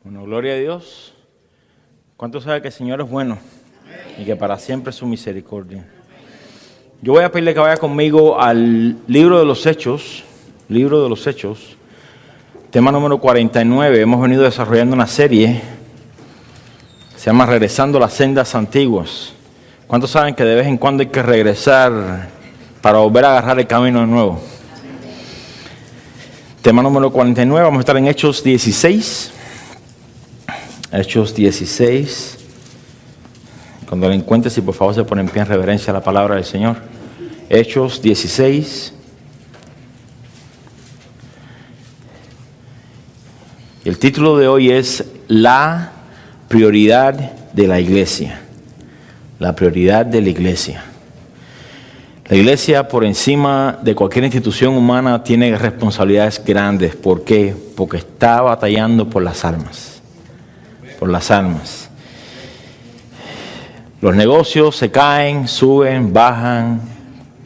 Bueno, gloria a Dios. ¿Cuántos saben que el Señor es bueno y que para siempre es su misericordia? Yo voy a pedirle que vaya conmigo al libro de los Hechos, tema número 49. Hemos venido desarrollando una serie, se llama Regresando a las sendas antiguas. ¿Cuántos saben que de vez en cuando hay que regresar para volver a agarrar el camino de nuevo? Tema número 49, vamos a estar en Hechos 16. Hechos 16. Cuando lo encuentres, si por favor se pone en pie en reverencia a la palabra del Señor. Hechos 16. El título de hoy es La prioridad de la iglesia. La prioridad de la iglesia. La iglesia, por encima de cualquier institución humana, tiene responsabilidades grandes. ¿Por qué? Porque está batallando por las almas. Por las almas. Los negocios se caen, suben, bajan,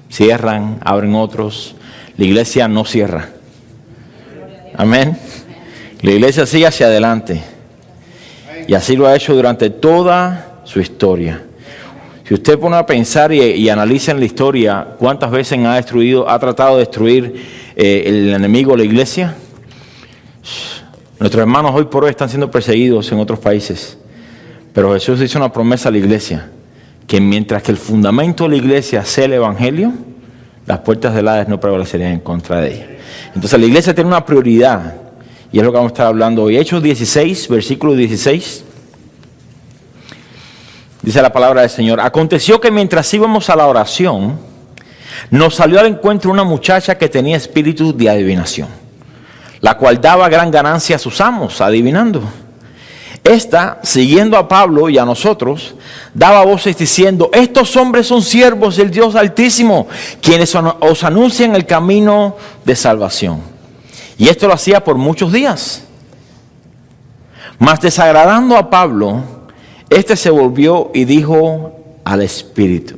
cierran, abren otros. La iglesia no cierra. Amén. La iglesia sigue hacia adelante. Y así lo ha hecho durante toda su historia. Si usted pone a pensar y analiza en la historia cuántas veces ha tratado de destruir el enemigo la iglesia. Nuestros hermanos hoy por hoy están siendo perseguidos en otros países. Pero Jesús hizo una promesa a la iglesia, que mientras que el fundamento de la iglesia sea el evangelio, las puertas del Hades no prevalecerían en contra de ella. Entonces la iglesia tiene una prioridad, y es lo que vamos a estar hablando hoy. Hechos 16, versículo 16. Dice la palabra del Señor: aconteció que mientras íbamos a la oración, nos salió al encuentro una muchacha que tenía espíritu de adivinación, la cual daba gran ganancia a sus amos, adivinando. Esta, siguiendo a Pablo y a nosotros, daba voces diciendo: estos hombres son siervos del Dios Altísimo, quienes os anuncian el camino de salvación. Y esto lo hacía por muchos días. Mas desagradando a Pablo, este se volvió y dijo al Espíritu: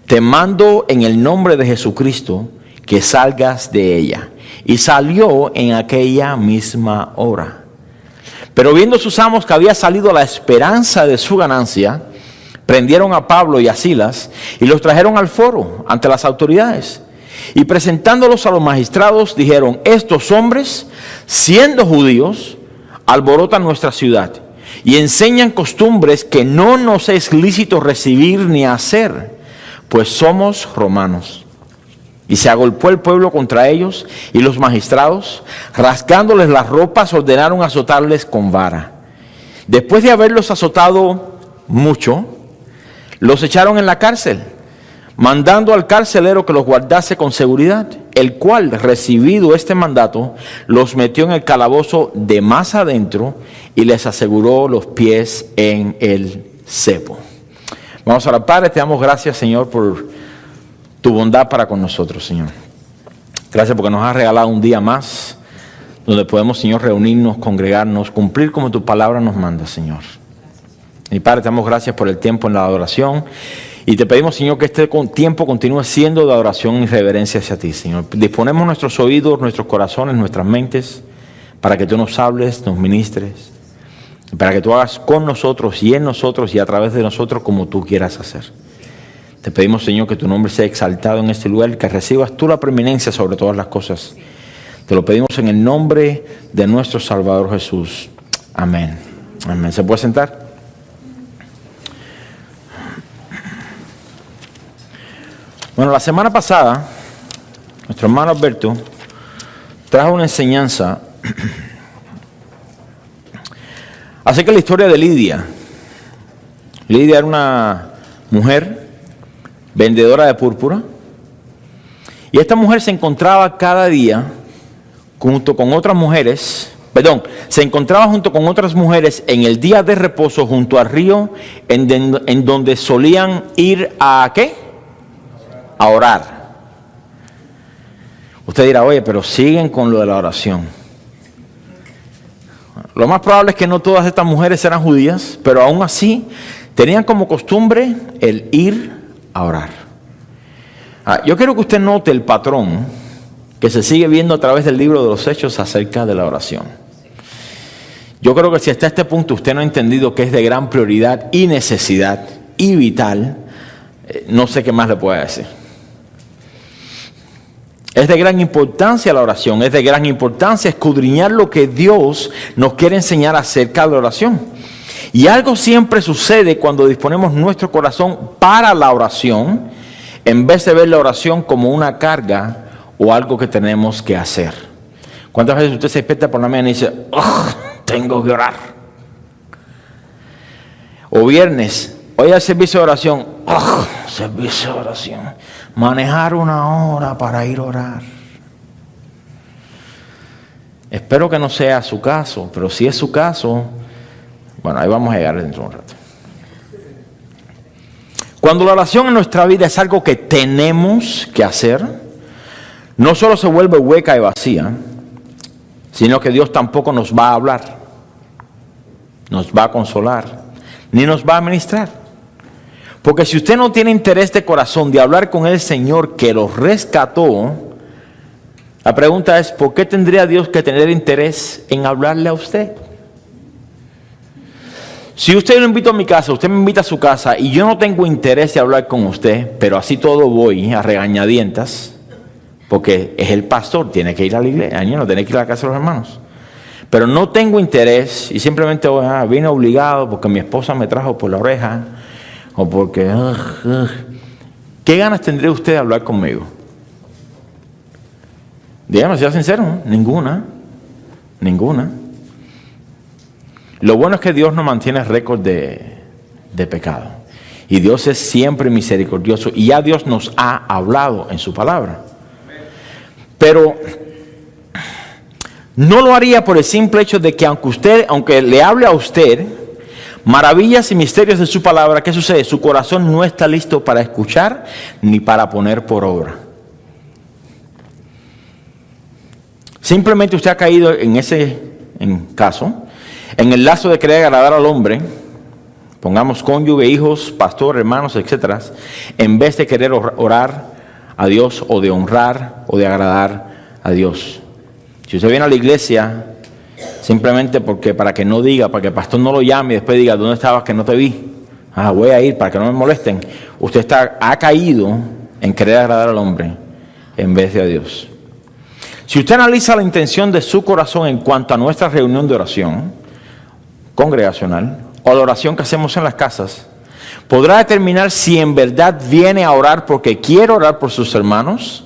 te mando en el nombre de Jesucristo que salgas de ella. Y salió en aquella misma hora. Pero viendo sus amos que había salido la esperanza de su ganancia, prendieron a Pablo y a Silas y los trajeron al foro ante las autoridades. Y presentándolos a los magistrados, dijeron: estos hombres, siendo judíos, alborotan nuestra ciudad y enseñan costumbres que no nos es lícito recibir ni hacer, pues somos romanos. Y se agolpó el pueblo contra ellos, y los magistrados, rasgándoles las ropas, ordenaron azotarles con vara. Después de haberlos azotado mucho, los echaron en la cárcel, mandando al carcelero que los guardase con seguridad, el cual, recibido este mandato, los metió en el calabozo de más adentro y les aseguró los pies en el cepo. Vamos a orar. Padre, te damos gracias, Señor, por tu bondad para con nosotros, Señor. Gracias porque nos has regalado un día más donde podemos, Señor, reunirnos, congregarnos, cumplir como tu palabra nos manda, Señor. Y Padre, te damos gracias por el tiempo en la adoración y te pedimos, Señor, que este tiempo continúe siendo de adoración y reverencia hacia ti, Señor. Disponemos nuestros oídos, nuestros corazones, nuestras mentes para que tú nos hables, nos ministres, para que tú hagas con nosotros y en nosotros y a través de nosotros como tú quieras hacer. Te pedimos, Señor, que tu nombre sea exaltado en este lugar, que recibas tú la preeminencia sobre todas las cosas. Te lo pedimos en el nombre de nuestro Salvador Jesús. Amén. Amén. ¿Se puede sentar? Bueno, la semana pasada, nuestro hermano Alberto trajo una enseñanza acerca de la historia de Lidia. Lidia era una mujer vendedora de púrpura, y esta mujer se encontraba cada día junto con otras mujeres, en el día de reposo junto al río, en donde solían ir a ¿qué? A orar. Usted dirá: oye, pero siguen con lo de la oración. Lo más probable es que no todas estas mujeres eran judías, pero aún así tenían como costumbre el ir a orar. Yo quiero que usted note el patrón que se sigue viendo a través del libro de los Hechos acerca de la oración. Yo creo que si hasta este punto usted no ha entendido que es de gran prioridad y necesidad y vital, no sé qué más le puedo decir. Es de gran importancia la oración, es de gran importancia escudriñar lo que Dios nos quiere enseñar acerca de la oración. Y algo siempre sucede cuando disponemos nuestro corazón para la oración, en vez de ver la oración como una carga o algo que tenemos que hacer. ¿Cuántas veces usted se despierta por la mañana y dice, tengo que orar? O viernes, hoy al servicio de oración, servicio de oración, manejar 1 hora para ir a orar. Espero que no sea su caso, pero si es su caso, bueno, ahí vamos a llegar dentro de un rato. Cuando la oración en nuestra vida es algo que tenemos que hacer, no solo se vuelve hueca y vacía, sino que Dios tampoco nos va a hablar, nos va a consolar, ni nos va a ministrar. Porque si usted no tiene interés de corazón de hablar con el Señor que lo rescató, la pregunta es, ¿por qué tendría Dios que tener interés en hablarle a usted? Si usted lo invita a mi casa, usted me invita a su casa y yo no tengo interés de hablar con usted, pero así todo voy a regañadientas, porque es el pastor, tiene que ir a la iglesia, no tiene que ir a la casa de los hermanos. Pero no tengo interés y simplemente vine obligado porque mi esposa me trajo por la oreja o porque... ¿Qué ganas tendría usted de hablar conmigo? Dígame, sea sincero, ¿no? Ninguna. Lo bueno es que Dios no mantiene récord de pecado. Y Dios es siempre misericordioso y ya Dios nos ha hablado en su palabra. Pero no lo haría por el simple hecho de que aunque le hable a usted maravillas y misterios de su palabra, ¿qué sucede? Su corazón no está listo para escuchar ni para poner por obra. Simplemente usted ha caído en caso, en el lazo de querer agradar al hombre, pongamos cónyuge, hijos, pastor, hermanos, etc., en vez de querer orar a Dios o de honrar o de agradar a Dios. Si usted viene a la iglesia simplemente para que no diga, para que el pastor no lo llame y después diga, ¿dónde estabas que no te vi? Voy a ir para que no me molesten. Usted ha caído en querer agradar al hombre en vez de a Dios. Si usted analiza la intención de su corazón en cuanto a nuestra reunión de oración congregacional o la oración que hacemos en las casas, podrá determinar si en verdad viene a orar porque quiere orar por sus hermanos,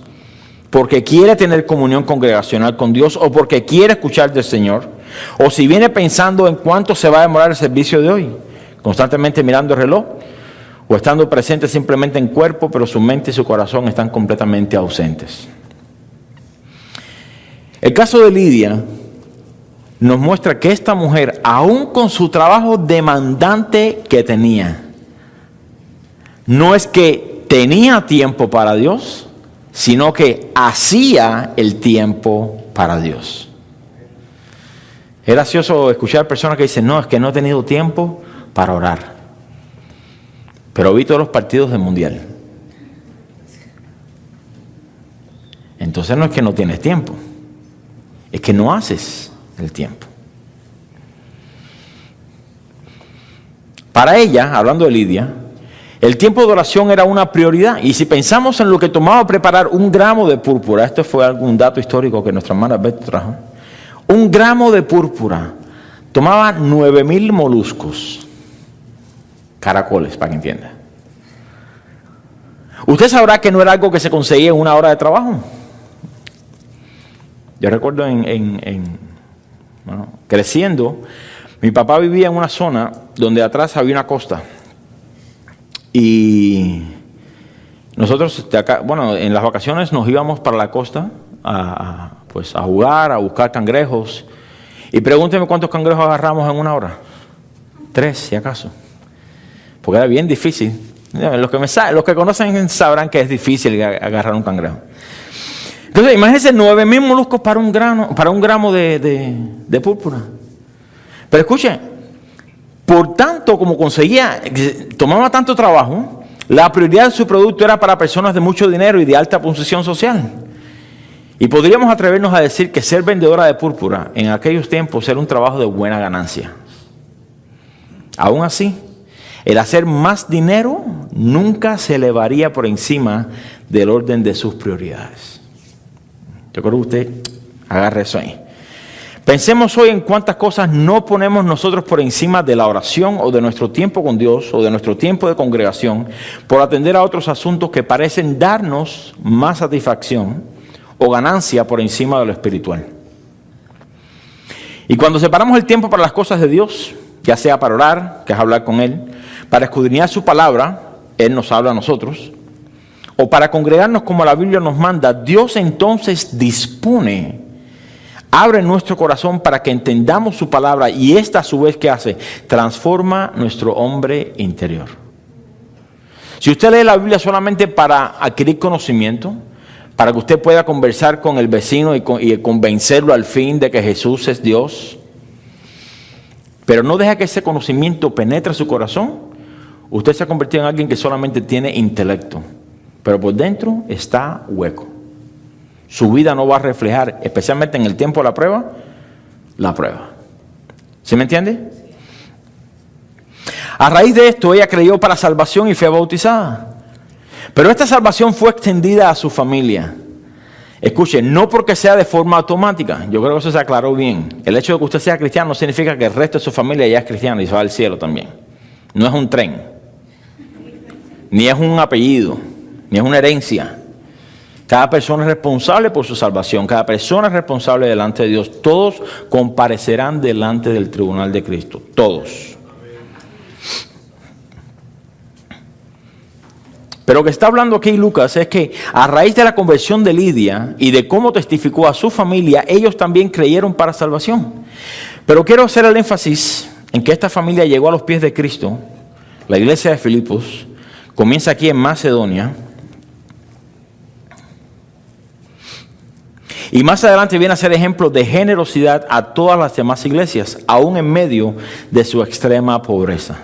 porque quiere tener comunión congregacional con Dios o porque quiere escuchar del Señor, o si viene pensando en cuánto se va a demorar el servicio de hoy, constantemente mirando el reloj, o estando presente simplemente en cuerpo, pero su mente y su corazón están completamente ausentes. El caso de Lidia nos muestra que esta mujer, aún con su trabajo demandante que tenía, no es que tenía tiempo para Dios, sino que hacía el tiempo para Dios. Es gracioso escuchar personas que dicen, no, es que no he tenido tiempo para orar. Pero vi todos los partidos del Mundial. Entonces no es que no tienes tiempo, es que no haces el tiempo. Para ella, hablando de Lidia, el tiempo de oración era una prioridad. Y si pensamos en lo que tomaba preparar 1 gramo de púrpura, esto fue algún dato histórico que nuestra hermana Beth trajo, 1 gramo de púrpura tomaba 9,000 moluscos, caracoles, para que entienda. Usted sabrá que no era algo que se conseguía en 1 hora de trabajo. Yo recuerdo creciendo, mi papá vivía en una zona donde atrás había una costa. Y nosotros, en las vacaciones nos íbamos para la costa a jugar, a buscar cangrejos. Y pregúnteme cuántos cangrejos agarramos en 1 hora. 3, si acaso. Porque era bien difícil. Los que conocen sabrán que es difícil agarrar un cangrejo. Entonces, imagínense 9,000 moluscos para un gramo de púrpura. Pero escuchen, por tanto, como tomaba tanto trabajo, la prioridad de su producto era para personas de mucho dinero y de alta posición social. Y podríamos atrevernos a decir que ser vendedora de púrpura en aquellos tiempos era un trabajo de buena ganancia. Aún así, el hacer más dinero nunca se elevaría por encima del orden de sus prioridades. Yo creo que usted agarre eso ahí. Pensemos hoy en cuántas cosas no ponemos nosotros por encima de la oración o de nuestro tiempo con Dios o de nuestro tiempo de congregación por atender a otros asuntos que parecen darnos más satisfacción o ganancia por encima de lo espiritual. Y cuando separamos el tiempo para las cosas de Dios, ya sea para orar, que es hablar con Él, para escudriñar su palabra, Él nos habla a nosotros, o para congregarnos como la Biblia nos manda, Dios entonces dispone, abre nuestro corazón para que entendamos su palabra y esta a su vez, ¿qué hace? Transforma nuestro hombre interior. Si usted lee la Biblia solamente para adquirir conocimiento, para que usted pueda conversar con el vecino y convencerlo al fin de que Jesús es Dios, pero no deja que ese conocimiento penetre su corazón, usted se ha convertido en alguien que solamente tiene intelecto, pero por dentro está hueco. Su vida no va a reflejar, especialmente en el tiempo de la prueba. ¿Sí me entiende? A raíz de esto, ella creyó para salvación y fue bautizada. Pero esta salvación fue extendida a su familia. Escuche, no porque sea de forma automática. Yo creo que eso se aclaró bien. El hecho de que usted sea cristiano no significa que el resto de su familia ya es cristiano y se va al cielo también. No es un tren, ni es un apellido, ni es una herencia. Cada persona es responsable por su salvación. Cada persona es responsable delante de Dios. Todos comparecerán delante del tribunal de Cristo. Todos. Pero lo que está hablando aquí Lucas es que a raíz de la conversión de Lidia y de cómo testificó a su familia, ellos también creyeron para salvación. Pero quiero hacer el énfasis en que esta familia llegó a los pies de Cristo. La iglesia de Filipos comienza aquí en Macedonia. Y más adelante viene a ser ejemplo de generosidad a todas las demás iglesias, aún en medio de su extrema pobreza.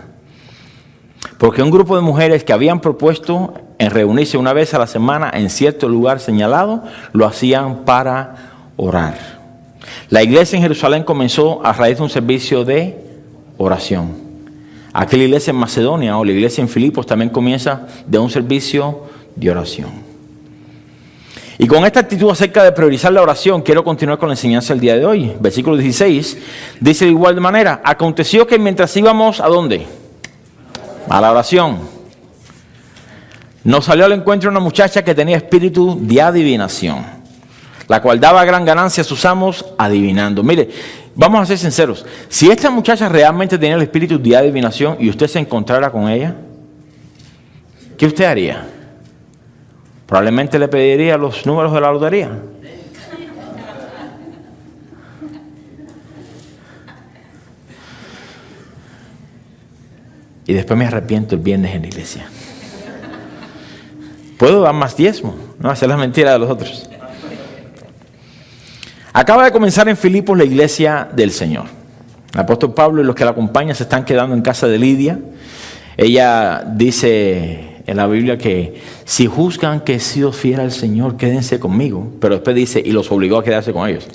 Porque un grupo de mujeres que habían propuesto en reunirse una vez a la semana en cierto lugar señalado, lo hacían para orar. La iglesia en Jerusalén comenzó a raíz de un servicio de oración. Aquí la iglesia en Macedonia o la iglesia en Filipos también comienza de un servicio de oración. Y con esta actitud acerca de priorizar la oración, quiero continuar con la enseñanza del día de hoy. Versículo 16 dice de igual manera: aconteció que mientras íbamos ¿a dónde? A la oración, nos salió al encuentro una muchacha que tenía espíritu de adivinación, la cual daba gran ganancia a sus amos adivinando. Mire, vamos a ser sinceros, si esta muchacha realmente tenía el espíritu de adivinación y usted se encontrara con ella, ¿qué usted haría? Probablemente le pediría los números de la lotería. Y después me arrepiento el viernes en la iglesia. Puedo dar más diezmo, no hacer las mentiras de los otros. Acaba de comenzar en Filipos la iglesia del Señor. El apóstol Pablo y los que la acompañan se están quedando en casa de Lidia. Ella dice en la Biblia que si juzgan que he sido fiel al Señor, quédense conmigo. Pero después dice, y los obligó a quedarse con ellos.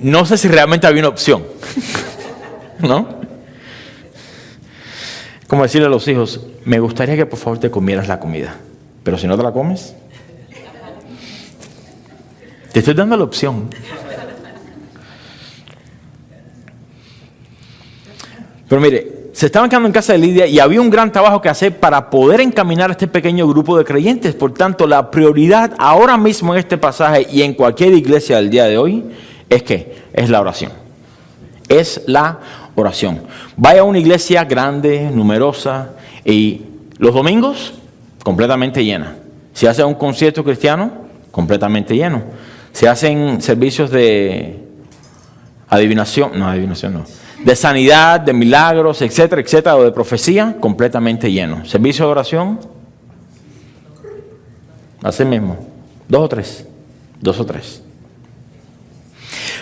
No sé si realmente había una opción. ¿No? Como decirle a los hijos, me gustaría que por favor te comieras la comida, pero si no te la comes, te estoy dando la opción. Pero mire, se estaban quedando en casa de Lidia y había un gran trabajo que hacer para poder encaminar a este pequeño grupo de creyentes. Por tanto, la prioridad ahora mismo en este pasaje y en cualquier iglesia del día de hoy es ¿qué? Es la oración. Es la oración. Vaya a una iglesia grande, numerosa, y los domingos completamente llena. Si hace un concierto cristiano, completamente lleno. Si hacen servicios de adivinación no, de sanidad, de milagros, etcétera, etcétera, o de profecía, completamente lleno. Servicio de oración, así mismo, 2 o 3.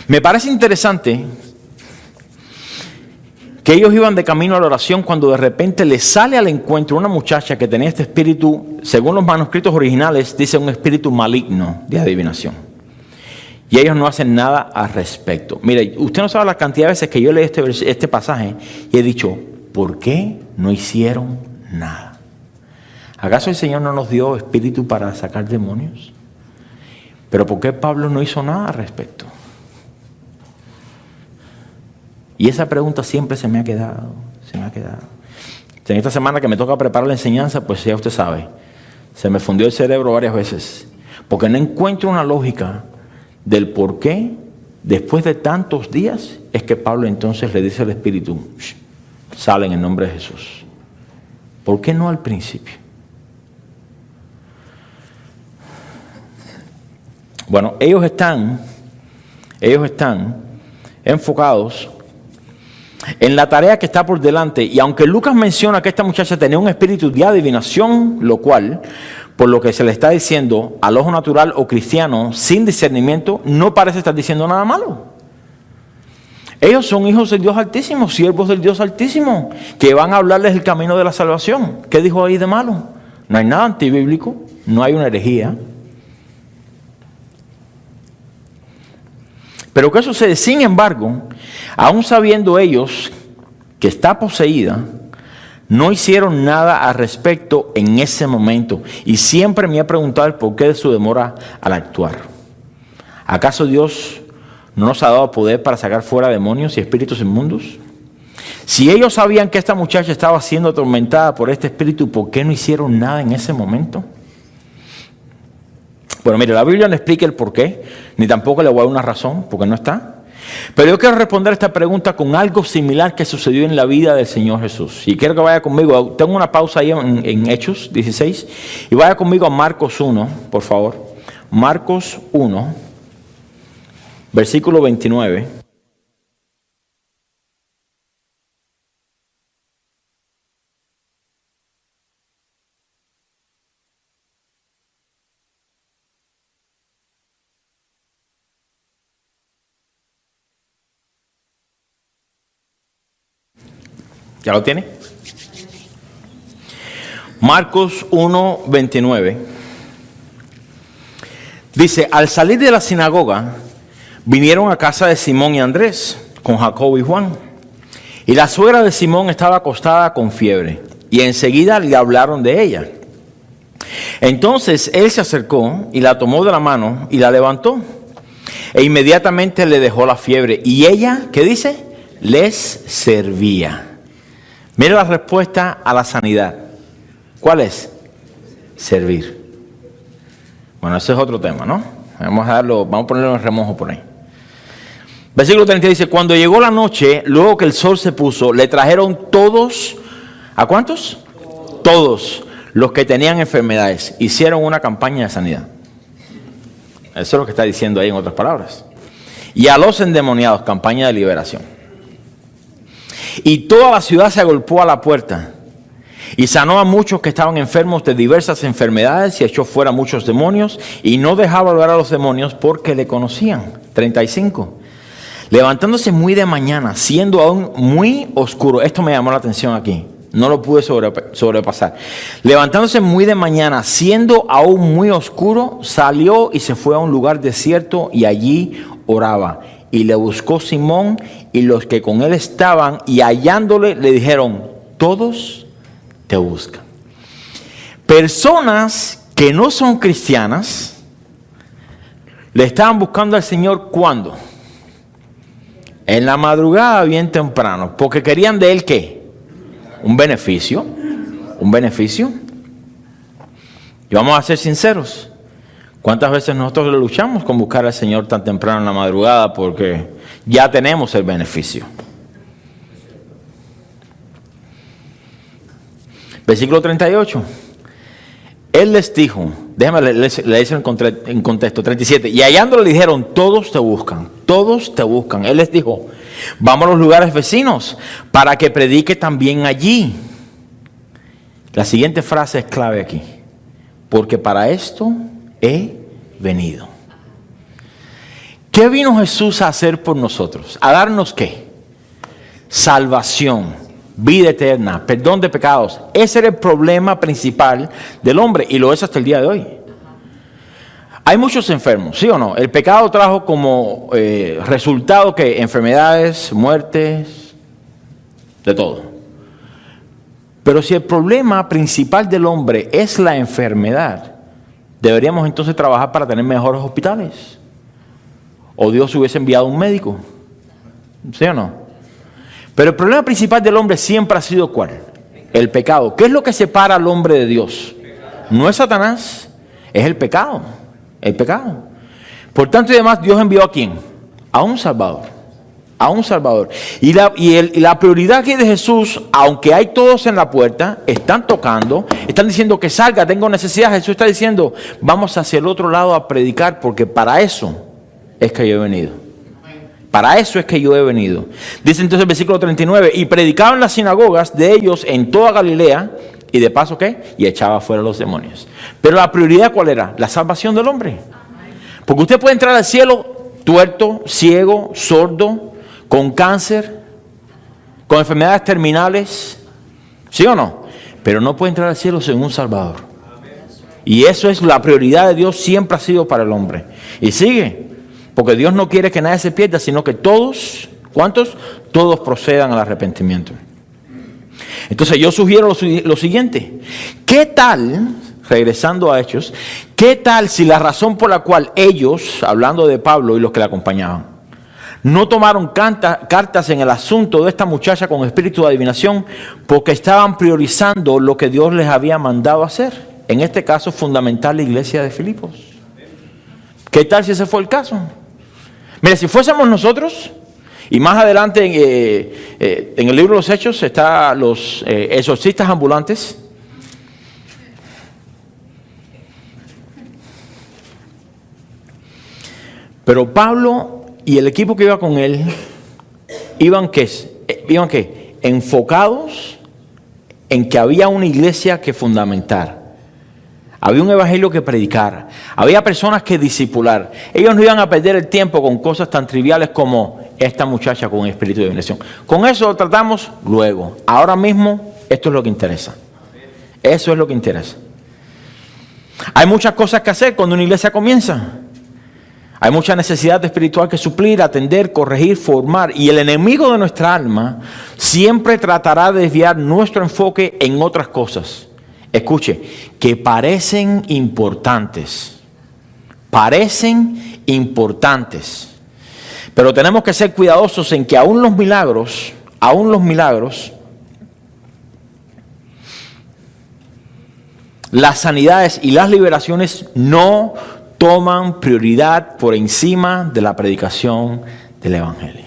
Me parece interesante que ellos iban de camino a la oración cuando de repente les sale al encuentro una muchacha que tenía este espíritu, según los manuscritos originales, dice un espíritu maligno de adivinación. Y ellos no hacen nada al respecto. Mire, usted no sabe la cantidad de veces que yo leí este pasaje y he dicho, ¿por qué no hicieron nada? ¿Acaso el Señor no nos dio espíritu para sacar demonios? Pero ¿por qué Pablo no hizo nada al respecto? Y esa pregunta siempre se me ha quedado. En esta semana que me toca preparar la enseñanza, pues ya usted sabe, se me fundió el cerebro varias veces. Porque no encuentro una lógica del por qué, después de tantos días, es que Pablo entonces le dice al Espíritu, sale en el nombre de Jesús. ¿Por qué no al principio? Bueno, ellos están enfocados en la tarea que está por delante. Y aunque Lucas menciona que esta muchacha tenía un espíritu de adivinación, lo cual, por lo que se le está diciendo al ojo natural o cristiano, sin discernimiento, no parece estar diciendo nada malo. Ellos son hijos del Dios Altísimo, siervos del Dios Altísimo, que van a hablarles el camino de la salvación. ¿Qué dijo ahí de malo? No hay nada antibíblico, no hay una herejía. Pero ¿qué sucede? Sin embargo, aún sabiendo ellos que está poseída, no hicieron nada al respecto en ese momento. Y siempre me he preguntado el porqué de su demora al actuar. ¿Acaso Dios no nos ha dado poder para sacar fuera demonios y espíritus inmundos? Si ellos sabían que esta muchacha estaba siendo atormentada por este espíritu, ¿por qué no hicieron nada en ese momento? Bueno, mire, la Biblia no explica el por qué, ni tampoco le voy a dar una razón, porque no está. Pero yo quiero responder esta pregunta con algo similar que sucedió en la vida del Señor Jesús. Y quiero que vaya conmigo, tengo una pausa ahí en Hechos 16, y vaya conmigo a Marcos 1, por favor. Marcos 1, versículo 29. ¿Ya lo tiene? Marcos 1, 29. Dice, al salir de la sinagoga, vinieron a casa de Simón y Andrés, con Jacobo y Juan. Y la suegra de Simón estaba acostada con fiebre, y enseguida le hablaron de ella. Entonces él se acercó y la tomó de la mano y la levantó. E inmediatamente le dejó la fiebre. Y ella, ¿qué dice? Les servía. Mira la respuesta a la sanidad. ¿Cuál es? Servir. Bueno, ese es otro tema, ¿no? Vamos a ponerlo en remojo por ahí. Versículo 30 dice, cuando llegó la noche, luego que el sol se puso, le trajeron todos, ¿a cuántos? Todos los que tenían enfermedades. Hicieron una campaña de sanidad. Eso es lo que está diciendo ahí en otras palabras. Y a los endemoniados, campaña de liberación. Y toda la ciudad se agolpó a la puerta y sanó a muchos que estaban enfermos de diversas enfermedades y echó fuera muchos demonios y no dejaba hablar a los demonios porque le conocían. 35. Levantándose muy de mañana, siendo aún muy oscuro. Esto me llamó la atención aquí. No lo pude sobrepasar. Levantándose muy de mañana, siendo aún muy oscuro, salió y se fue a un lugar desierto y allí oraba. Y le buscó Simón y los que con él estaban, y hallándole le dijeron, todos te buscan. Personas que no son cristianas le estaban buscando al Señor, ¿cuándo? En la madrugada bien temprano, porque querían de él ¿qué? Un beneficio. Y vamos a ser sinceros. ¿Cuántas veces nosotros luchamos con buscar al Señor tan temprano en la madrugada porque ya tenemos el beneficio? Versículo 38. Él les dijo, déjame le dice en contexto, 37. Y hallándolo le dijeron, todos te buscan, todos te buscan. Él les dijo, vamos a los lugares vecinos para que predique también allí. La siguiente frase es clave aquí. Porque para esto he venido. ¿Qué vino Jesús a hacer por nosotros? ¿A darnos qué? salvación, vida eterna, perdón de pecados. Ese era el problema principal del hombre y lo es hasta el día de hoy. Hay muchos enfermos, ¿sí o no? El pecado trajo como resultado que enfermedades, muertes, de todo. Pero si el problema principal del hombre es la enfermedad, deberíamos entonces trabajar para tener mejores hospitales. O Dios hubiese enviado un médico, ¿sí o no? Pero el problema principal del hombre siempre ha sido ¿cuál? El pecado. ¿Qué es lo que separa al hombre de Dios? No es Satanás, es el pecado. El pecado. Por tanto y demás, Dios envió ¿a quién? A un Salvador. A un Salvador. Y la prioridad aquí de Jesús, aunque hay todos en la puerta, están tocando, están diciendo que salga, tengo necesidad. Jesús está diciendo, vamos hacia el otro lado a predicar, porque para eso es que yo he venido. Para eso es que yo he venido. Dice entonces el versículo 39, y predicaba en las sinagogas de ellos en toda Galilea, y de paso ¿qué? Y echaba fuera los demonios. Pero la prioridad ¿cuál era? La salvación del hombre. Porque usted puede entrar al cielo tuerto, ciego, sordo, con cáncer, con enfermedades terminales, ¿sí o no? Pero no puede entrar al cielo sin un Salvador. Y eso es la prioridad de Dios, siempre ha sido para el hombre. Y sigue, porque Dios no quiere que nadie se pierda, sino que todos, ¿cuántos? Todos procedan al arrepentimiento. Entonces yo sugiero lo siguiente. ¿Qué tal, regresando a Hechos, qué tal si la razón por la cual ellos, hablando de Pablo y los que le acompañaban, no tomaron cartas en el asunto de esta muchacha con espíritu de adivinación porque estaban priorizando lo que Dios les había mandado hacer? En este caso, fundamental la iglesia de Filipos. ¿Qué tal si ese fue el caso? Mira, si fuésemos nosotros, y más adelante en el libro de los Hechos está los exorcistas ambulantes. Pero Pablo y el equipo que iba con él iban ¿qué? Enfocados en que había una iglesia que fundamentar. Había un evangelio que predicar. Había personas que discipular. Ellos no iban a perder el tiempo con cosas tan triviales como esta muchacha con espíritu de adivinación. Con eso lo tratamos luego. Ahora mismo esto es lo que interesa. Eso es lo que interesa. Hay muchas cosas que hacer cuando una iglesia comienza. Hay mucha necesidad espiritual que suplir, atender, corregir, formar. Y el enemigo de nuestra alma siempre tratará de desviar nuestro enfoque en otras cosas. Escuche, que parecen importantes. Parecen importantes. Pero tenemos que ser cuidadosos en que aún los milagros, las sanidades y las liberaciones no toman prioridad por encima de la predicación del evangelio.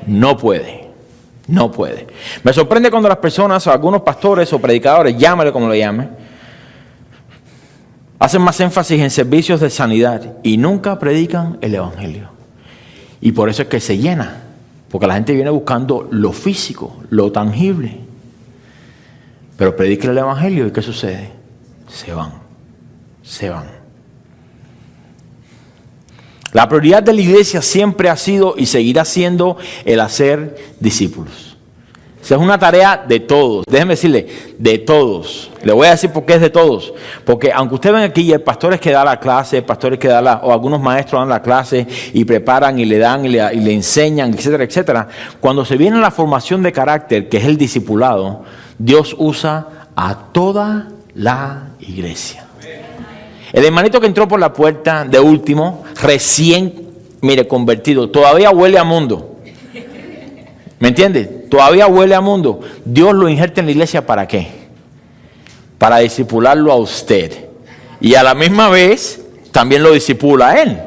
No puede. No puede. Me sorprende cuando las personas, o algunos pastores o predicadores, llámale como le llame, hacen más énfasis en servicios de sanidad y nunca predican el evangelio. Y por eso es que se llena, porque la gente viene buscando lo físico, lo tangible. Pero predican el evangelio y ¿qué sucede? Se van. La prioridad de la iglesia siempre ha sido y seguirá siendo el hacer discípulos. Esa es una tarea de todos. Déjenme decirle, de todos. Le voy a decir por qué es de todos. Porque aunque ustedes ven aquí, el pastor es que da la clase, o algunos maestros dan la clase y preparan y le dan y le enseñan, etcétera, etcétera. Cuando se viene la formación de carácter, que es el discipulado, Dios usa a toda la iglesia. El hermanito que entró por la puerta de último, recién, convertido, todavía huele a mundo. ¿Me entiende? Todavía huele a mundo. Dios lo injerta en la iglesia ¿para qué? Para discipularlo a usted. Y a la misma vez, también lo discipula a él.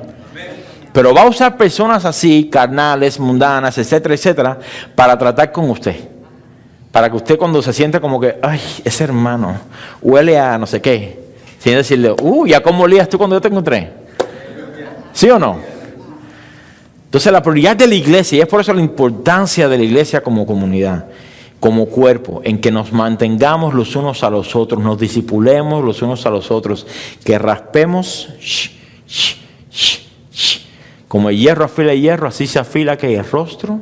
Pero va a usar personas así, carnales, mundanas, etcétera, etcétera, para tratar con usted. Para que usted cuando se sienta como que, ay, ese hermano huele a no sé qué. Sin decirle, ¿ya cómo olías tú cuando yo te encontré? ¿Sí o no? Entonces la prioridad de la iglesia, y es por eso la importancia de la iglesia como comunidad, como cuerpo, en que nos mantengamos los unos a los otros, nos discipulemos los unos a los otros, que raspemos, como el hierro afila el hierro, así se afila que el rostro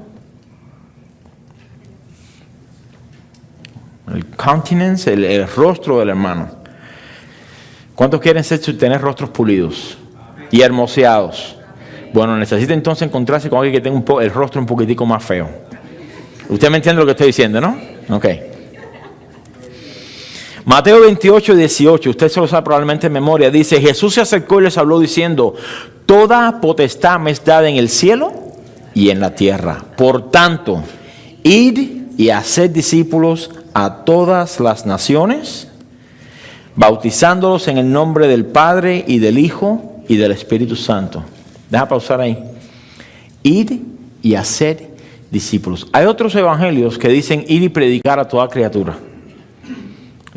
countenance, el rostro del hermano. ¿Cuántos quieren tener rostros pulidos y hermoseados? Bueno, necesita entonces encontrarse con alguien que tenga el rostro un poquitico más feo. Usted me entiende lo que estoy diciendo, ¿no? Ok. Mateo 28, 18, usted se lo sabe probablemente en memoria, dice: Jesús se acercó y les habló diciendo: toda potestad me es dada en el cielo y en la tierra. Por tanto, id y haced discípulos a todas las naciones, bautizándolos en el nombre del Padre y del Hijo y del Espíritu Santo. Deja pausar ahí. Id y haced discípulos. Hay otros evangelios que dicen ir y predicar a toda criatura,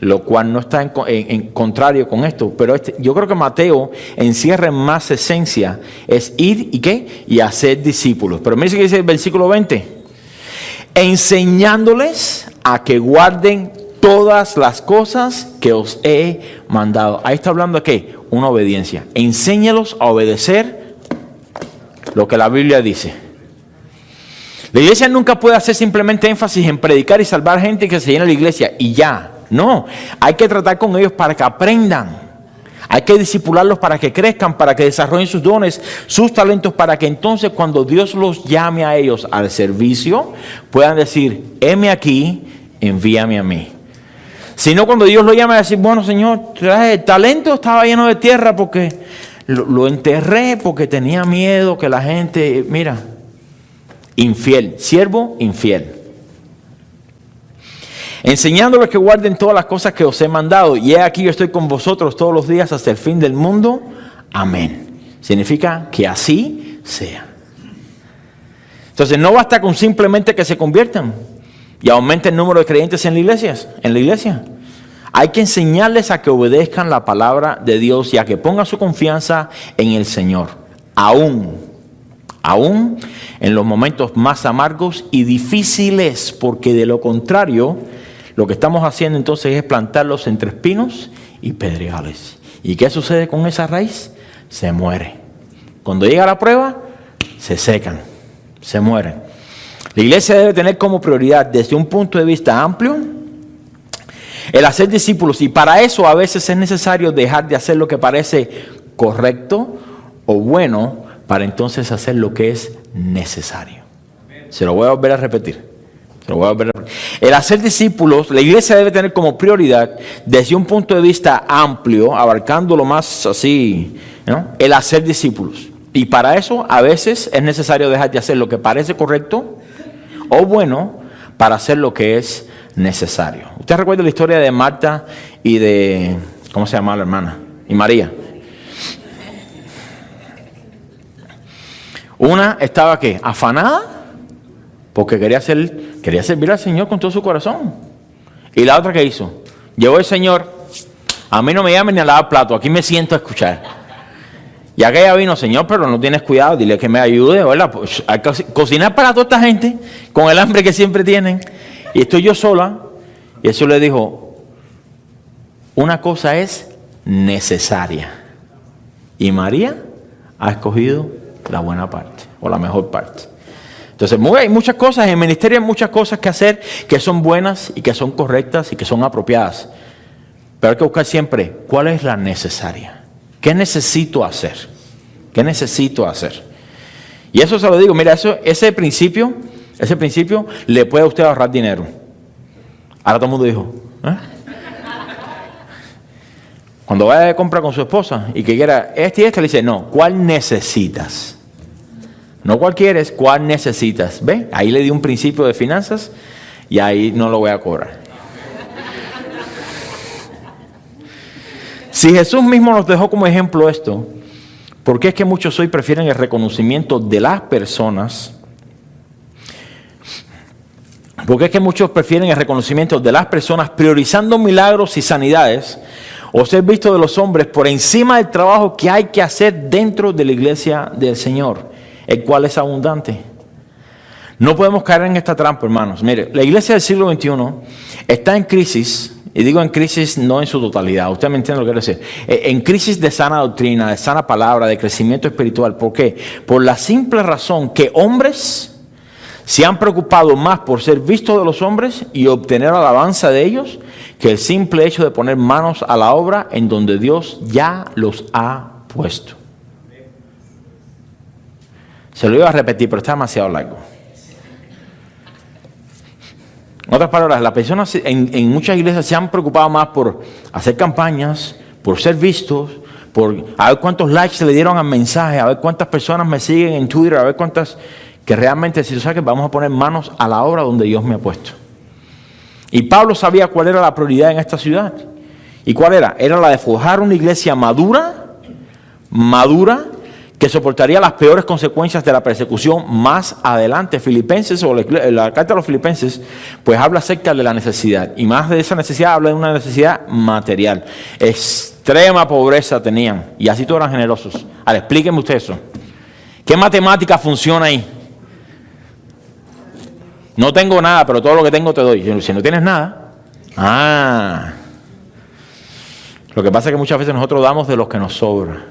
lo cual no está en contrario con esto, pero yo creo que Mateo encierra en más esencia, es ir y ¿qué? Y hacer discípulos. Pero mire que dice el versículo 20: enseñándoles a que guarden todas las cosas que os he mandado. Ahí está hablando de ¿qué? Una obediencia. Enséñalos a obedecer lo que la Biblia dice. La iglesia nunca puede hacer simplemente énfasis en predicar y salvar gente que se llena la iglesia y ya. No, hay que tratar con ellos para que aprendan. Hay que discipularlos para que crezcan, para que desarrollen sus dones, sus talentos, para que entonces cuando Dios los llame a ellos al servicio, puedan decir: heme aquí, envíame a mí. Si no, cuando Dios lo llama a decir: bueno, Señor, el talento estaba lleno de tierra porque lo enterré, porque tenía miedo que la gente, mira, infiel, siervo infiel. Enseñándoles que guarden todas las cosas que os he mandado, y he aquí yo estoy con vosotros todos los días hasta el fin del mundo. Amén. Significa que así sea. Entonces no basta con simplemente que se conviertan y aumente el número de creyentes en la iglesia. Hay que enseñarles a que obedezcan la palabra de Dios y a que pongan su confianza en el Señor, aún en los momentos más amargos y difíciles, porque de lo contrario, lo que estamos haciendo entonces es plantarlos entre espinos y pedregales. ¿Y qué sucede con esa raíz? Se muere. Cuando llega la prueba, se secan, se mueren. La iglesia debe tener como prioridad, desde un punto de vista amplio, el hacer discípulos, y para eso a veces es necesario dejar de hacer lo que parece correcto o bueno, para entonces hacer lo que es necesario. Se lo voy a volver a repetir. El hacer discípulos, la iglesia debe tener como prioridad, desde un punto de vista amplio, abarcando lo más así, ¿no? El hacer discípulos. Y para eso a veces es necesario dejar de hacer lo que parece correcto o bueno para hacer lo que es necesario. ¿Usted recuerda la historia de Marta y de, ¿cómo se llama la hermana? Y María. Una estaba ¿qué? Afanada porque quería servir al Señor con todo su corazón. Y la otra, ¿qué hizo? Llegó el Señor: a mí no me llamen ni a lavar plato, aquí me siento a escuchar. Y aquella vino: Señor, pero no tienes cuidado, dile que me ayude, ¿verdad? Pues hay que cocinar para toda esta gente con el hambre que siempre tienen. Y estoy yo sola. Y eso le dijo: una cosa es necesaria, y María ha escogido la buena parte o la mejor parte. Entonces hay muchas cosas, en el ministerio hay muchas cosas que hacer que son buenas y que son correctas y que son apropiadas. Pero hay que buscar siempre cuál es la necesaria. ¿Qué necesito hacer? ¿Qué necesito hacer? Y eso se lo digo, mira, ese principio le puede a usted ahorrar dinero. Ahora todo el mundo dijo, ¿eh? Cuando vaya de compra con su esposa y que quiera este y este, le dice: no, ¿cuál necesitas? No cuál quieres, ¿cuál necesitas? ¿Ve? Ahí le di un principio de finanzas y ahí no lo voy a cobrar. Si Jesús mismo nos dejó como ejemplo esto, ¿por qué es que muchos hoy prefieren el reconocimiento de las personas? ¿Por qué es que muchos prefieren el reconocimiento de las personas priorizando milagros y sanidades o ser visto de los hombres por encima del trabajo que hay que hacer dentro de la iglesia del Señor, el cual es abundante? No podemos caer en esta trampa, hermanos. Mire, la iglesia del siglo XXI está en crisis, y digo en crisis no en su totalidad, usted me entiende lo que quiero decir, en crisis de sana doctrina, de sana palabra, de crecimiento espiritual. ¿Por qué? Por la simple razón que hombres se han preocupado más por ser vistos de los hombres y obtener alabanza de ellos que el simple hecho de poner manos a la obra en donde Dios ya los ha puesto. Se lo iba a repetir, pero está demasiado largo. En otras palabras, las personas en muchas iglesias se han preocupado más por hacer campañas, por ser vistos, por a ver cuántos likes se le dieron al mensaje, a ver cuántas personas me siguen en Twitter, a ver cuántas, que realmente, si tú sabes que vamos a poner manos a la obra donde Dios me ha puesto. Y Pablo sabía cuál era la prioridad en esta ciudad. ¿Y cuál era? Era la de forjar una iglesia madura, que soportaría las peores consecuencias de la persecución más adelante. Filipenses, o la carta de los Filipenses, pues habla acerca de la necesidad. Y más de esa necesidad habla de una necesidad material. Extrema pobreza tenían. Y así todos eran generosos. Ahora, explíquenme usted eso. ¿Qué matemática funciona ahí? No tengo nada, pero todo lo que tengo te doy. Si no tienes nada. Lo que pasa es que muchas veces nosotros damos de lo que nos sobra.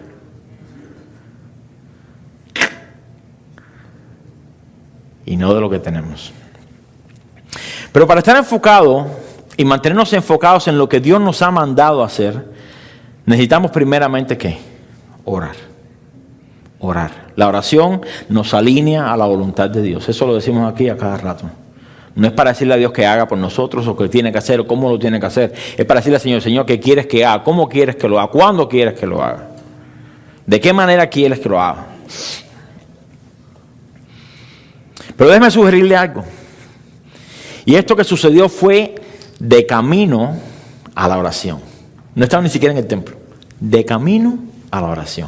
Y no de lo que tenemos. Pero para estar enfocado y mantenernos enfocados en lo que Dios nos ha mandado a hacer, necesitamos primeramente ¿qué? Orar. Orar. La oración nos alinea a la voluntad de Dios. Eso lo decimos aquí a cada rato. No es para decirle a Dios que haga por nosotros o que tiene que hacer o cómo lo tiene que hacer. Es para decirle al Señor, Señor, ¿qué quieres que haga? ¿Cómo quieres que lo haga? ¿Cuándo quieres que lo haga? ¿De qué manera quieres que lo haga? Pero déjeme sugerirle algo. Y esto que sucedió fue de camino a la oración. No estaba ni siquiera en el templo. De camino a la oración.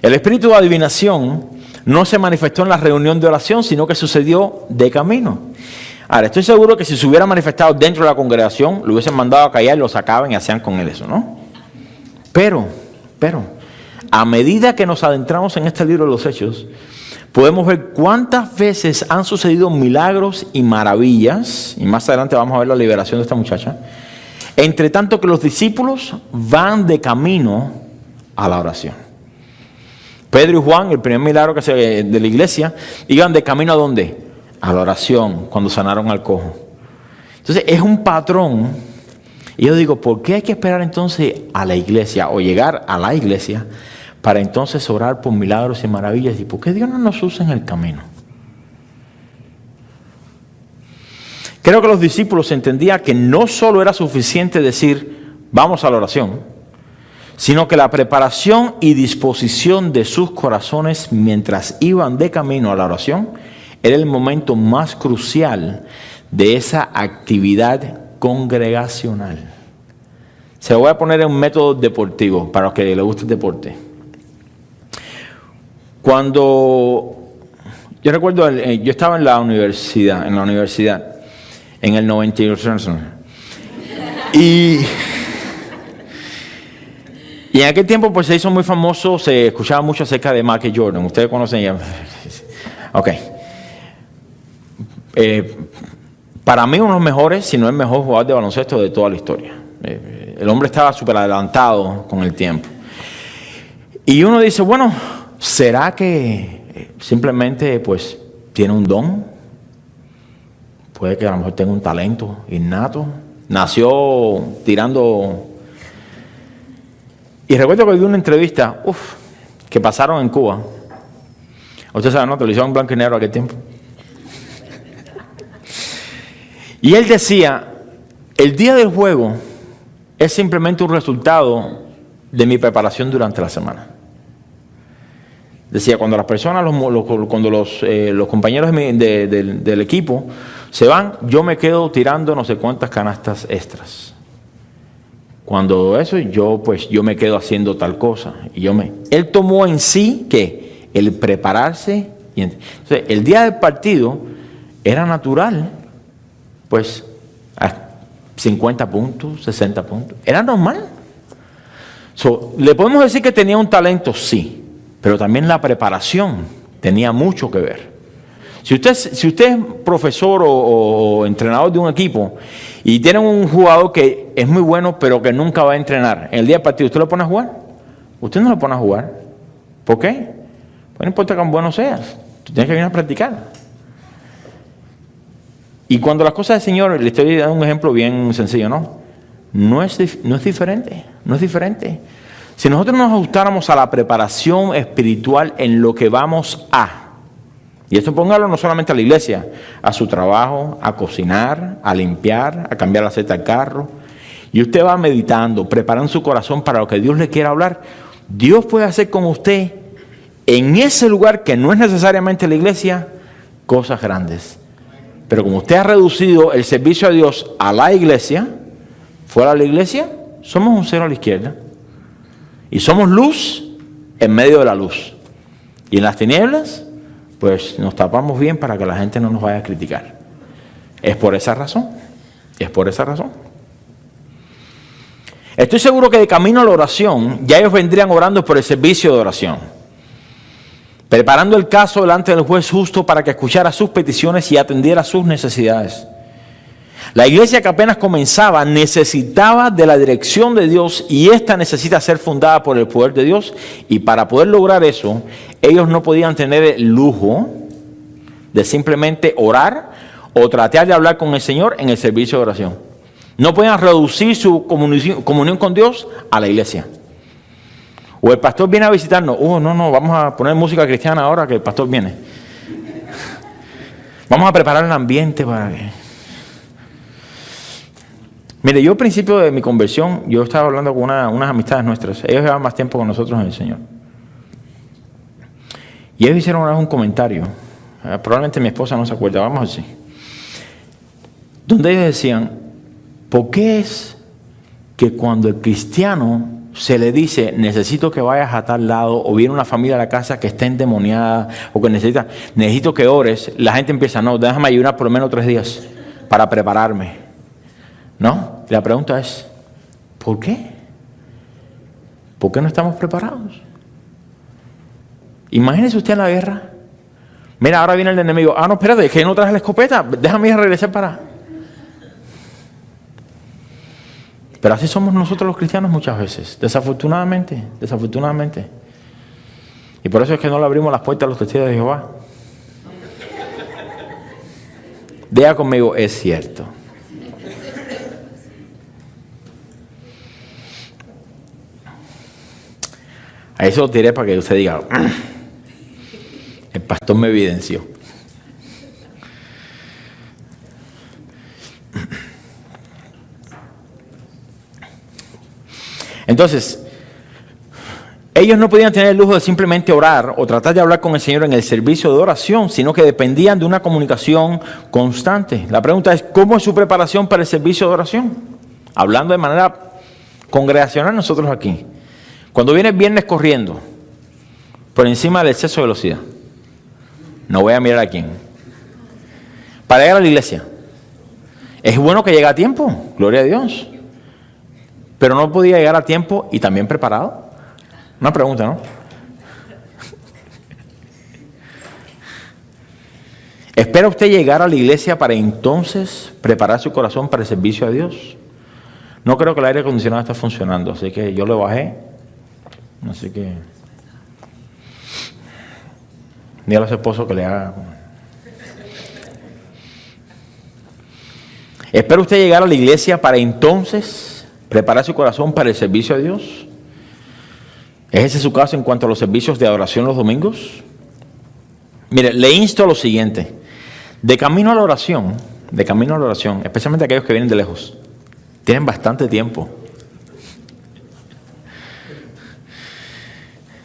El espíritu de adivinación no se manifestó en la reunión de oración, sino que sucedió de camino. Ahora, estoy seguro que si se hubiera manifestado dentro de la congregación, lo hubiesen mandado a callar, lo sacaban y hacían con él eso, ¿no? Pero, a medida que nos adentramos en este libro de los Hechos, podemos ver cuántas veces han sucedido milagros y maravillas, y más adelante vamos a ver la liberación de esta muchacha, entre tanto que los discípulos van de camino a la oración. Pedro y Juan, el primer milagro que se de la iglesia, iban de camino ¿a dónde? A la oración, cuando sanaron al cojo. Entonces es un patrón. Y yo digo, ¿por qué hay que esperar entonces a la iglesia o llegar a la iglesia para entonces orar por milagros y maravillas? ¿Y por qué Dios no nos usa en el camino? Creo que los discípulos entendían que no solo era suficiente decir, vamos a la oración, sino que la preparación y disposición de sus corazones mientras iban de camino a la oración era el momento más crucial de esa actividad congregacional. Se lo voy a poner en un método deportivo para los que les guste el deporte. Cuando yo recuerdo, yo estaba en la universidad, en el 98, y en aquel tiempo pues se hizo muy famoso, se escuchaba mucho acerca de Michael Jordan. Ustedes conocen ya. Ok. Para mí uno de los mejores, si no el mejor jugador de baloncesto de toda la historia. El hombre estaba súper adelantado con el tiempo. Y uno dice, bueno, ¿será que simplemente pues tiene un don? Puede que a lo mejor tenga un talento innato. Nació tirando. Y recuerdo que vi una entrevista que pasaron en Cuba. Usted sabe, ¿no? Televisión en blanco y negro aquel tiempo. Y él decía, el día del juego es simplemente un resultado de mi preparación durante la semana. Decía, cuando las personas, cuando los compañeros del equipo se van, yo me quedo tirando no sé cuántas canastas extras. Cuando eso, yo me quedo haciendo tal cosa. Él tomó en sí que el prepararse. Entonces, el día del partido era natural, pues, a 50 puntos, 60 puntos. Era normal. ¿Le podemos decir que tenía un talento? Sí. Pero también la preparación tenía mucho que ver. Si usted es profesor o entrenador de un equipo y tiene un jugador que es muy bueno pero que nunca va a entrenar, en el día del partido, ¿usted lo pone a jugar? Usted no lo pone a jugar. ¿Por qué? Pues no importa cuán bueno seas, tú tienes que venir a practicar. Y cuando las cosas del Señor, le estoy dando un ejemplo bien sencillo, ¿no? no es diferente, no es diferente. Si nosotros nos ajustáramos a la preparación espiritual en lo que vamos y esto póngalo no solamente a la iglesia, a su trabajo, a cocinar, a limpiar, a cambiar la seta del carro, y usted va meditando, preparando su corazón para lo que Dios le quiera hablar, Dios puede hacer con usted en ese lugar que no es necesariamente la iglesia, cosas grandes. Pero como usted ha reducido el servicio a Dios a la iglesia, fuera de la iglesia, somos un cero a la izquierda. Y somos luz en medio de la luz. Y en las tinieblas, pues nos tapamos bien para que la gente no nos vaya a criticar. Es por esa razón. Es por esa razón. Estoy seguro que de camino a la oración, ya ellos vendrían orando por el servicio de oración, preparando el caso delante del juez justo para que escuchara sus peticiones y atendiera sus necesidades. La iglesia que apenas comenzaba necesitaba de la dirección de Dios, y esta necesita ser fundada por el poder de Dios, y para poder lograr eso, ellos no podían tener el lujo de simplemente orar o tratar de hablar con el Señor en el servicio de oración. No podían reducir su comunión con Dios a la iglesia. O el pastor viene a visitarnos. No, vamos a poner música cristiana ahora que el pastor viene. Vamos a preparar el ambiente para que... Mire, yo al principio de mi conversión, yo estaba hablando con unas amistades nuestras. Ellos llevaban más tiempo con nosotros en el Señor. Y ellos hicieron una vez un comentario. Probablemente mi esposa no se acuerda, vamos a decir. Donde ellos decían, ¿por qué es que cuando el cristiano se le dice, necesito que vayas a tal lado, o viene una familia a la casa que está endemoniada, o que necesito que ores, la gente empieza, no, déjame ayunar por lo menos 3 días para prepararme? ¿No? La pregunta es, ¿por qué? ¿Por qué no estamos preparados? Imagínese usted en la guerra. Mira, ahora viene el enemigo. No, espérate, que no traje la escopeta. Déjame ir a regresar para... Pero así somos nosotros los cristianos muchas veces, desafortunadamente. Y por eso es que no le abrimos las puertas a los testigos de Jehová. Diga conmigo, es cierto. A eso lo tiré para que usted diga, el pastor me evidenció. Entonces, ellos no podían tener el lujo de simplemente orar o tratar de hablar con el Señor en el servicio de oración, sino que dependían de una comunicación constante. La pregunta es, ¿cómo es su preparación para el servicio de oración? Hablando de manera congregacional nosotros aquí. Cuando viene el viernes corriendo por encima del exceso de velocidad, no voy a mirar a quién, para llegar a la iglesia, es bueno que llegue a tiempo, gloria a Dios, pero no podía llegar a tiempo y también preparado. Una pregunta, ¿no? ¿Espera usted llegar a la iglesia para entonces preparar su corazón para el servicio a Dios? No creo que el aire acondicionado esté funcionando, así que yo lo bajé. Así que dígale a su esposo que le haga. ¿Espera usted llegar a la iglesia para entonces preparar su corazón para el servicio a Dios? ¿Es ese su caso en cuanto a los servicios de adoración los domingos? Mire, le insto a lo siguiente. De camino a la oración, especialmente aquellos que vienen de lejos, tienen bastante tiempo.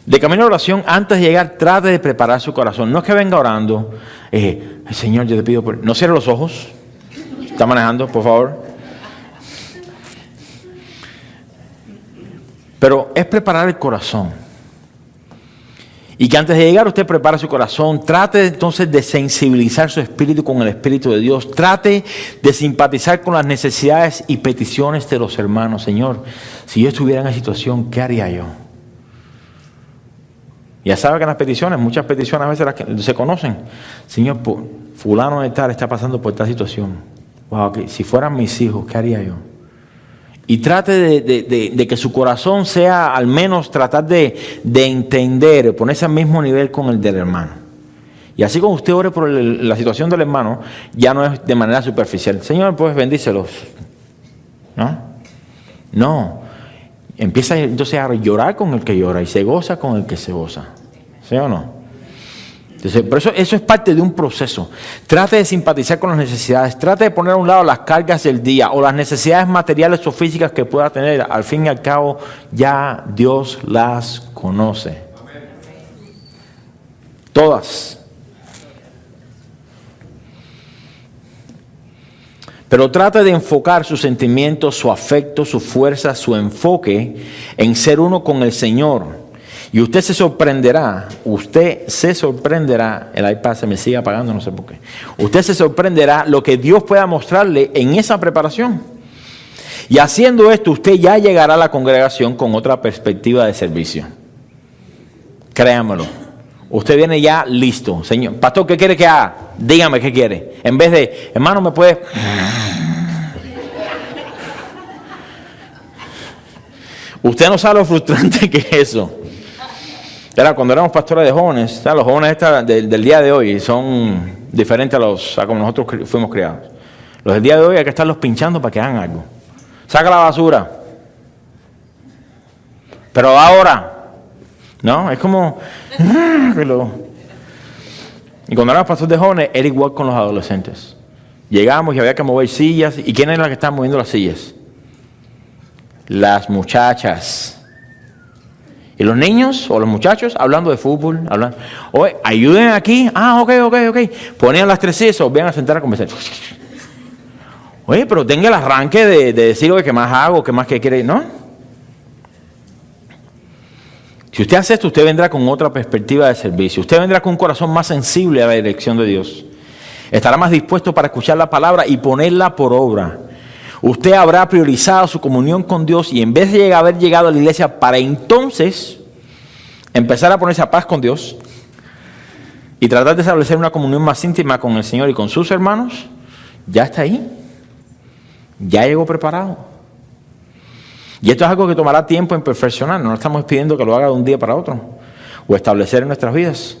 De camino a la oración, antes de llegar, trate de preparar su corazón. No es que venga orando, Señor, yo te pido por... No cierre los ojos. Está manejando, por favor. Pero es preparar el corazón. Y que antes de llegar usted prepara su corazón. Trate entonces de sensibilizar su espíritu con el Espíritu de Dios. Trate de simpatizar con las necesidades y peticiones de los hermanos. Señor, si yo estuviera en esa situación, ¿qué haría yo? Ya sabe que en las peticiones, muchas peticiones a veces las que se conocen. Señor, fulano de tal está pasando por esta situación. Wow, si fueran mis hijos, ¿qué haría yo? Y trate de que su corazón sea al menos tratar de entender, ponerse al mismo nivel con el del hermano. Y así como usted ore por la situación del hermano, ya no es de manera superficial. Señor, pues bendícelos, ¿no? No. Empieza entonces a llorar con el que llora y se goza con el que se goza. ¿Sí o no? Entonces, por eso es parte de un proceso. Trate de simpatizar con las necesidades. Trate de poner a un lado las cargas del día o las necesidades materiales o físicas que pueda tener. Al fin y al cabo, ya Dios las conoce. Todas. Pero trate de enfocar sus sentimientos, su afecto, su fuerza, su enfoque en ser uno con el Señor. Y usted se sorprenderá, el iPad se me sigue apagando, no sé por qué. Usted se sorprenderá lo que Dios pueda mostrarle en esa preparación. Y haciendo esto, usted ya llegará a la congregación con otra perspectiva de servicio. Créamelo. Usted viene ya listo. Señor, pastor, ¿qué quiere que haga? Dígame qué quiere. En vez de, hermano, ¿me puede? Usted no sabe lo frustrante que es eso. Era cuando éramos pastores de jóvenes, los jóvenes del día de hoy son diferentes a como nosotros fuimos criados. Los del día de hoy hay que estarlos pinchando para que hagan algo. Saca la basura. Pero ahora, ¿no? Es como... Y cuando éramos pastores de jóvenes, era igual con los adolescentes. Llegamos y había que mover sillas. ¿Y quién era la que estaba moviendo las sillas? Las muchachas. Y los niños o los muchachos hablando de fútbol, oye, ayuden aquí. Ah, ok. Ponían las tres sillas, se volvían a sentar a conversar. Oye, pero tenga el arranque de decir, oye, ¿qué más hago? ¿Qué más que quiere? ¿No? Si usted hace esto, usted vendrá con otra perspectiva de servicio. Usted vendrá con un corazón más sensible a la dirección de Dios. Estará más dispuesto para escuchar la palabra y ponerla por obra. Usted habrá priorizado su comunión con Dios y en vez de haber llegado a la iglesia para entonces empezar a ponerse a paz con Dios y tratar de establecer una comunión más íntima con el Señor y con sus hermanos, ya está ahí. Ya llegó preparado. Y esto es algo que tomará tiempo en perfeccionar. No estamos pidiendo que lo haga de un día para otro o establecer en nuestras vidas.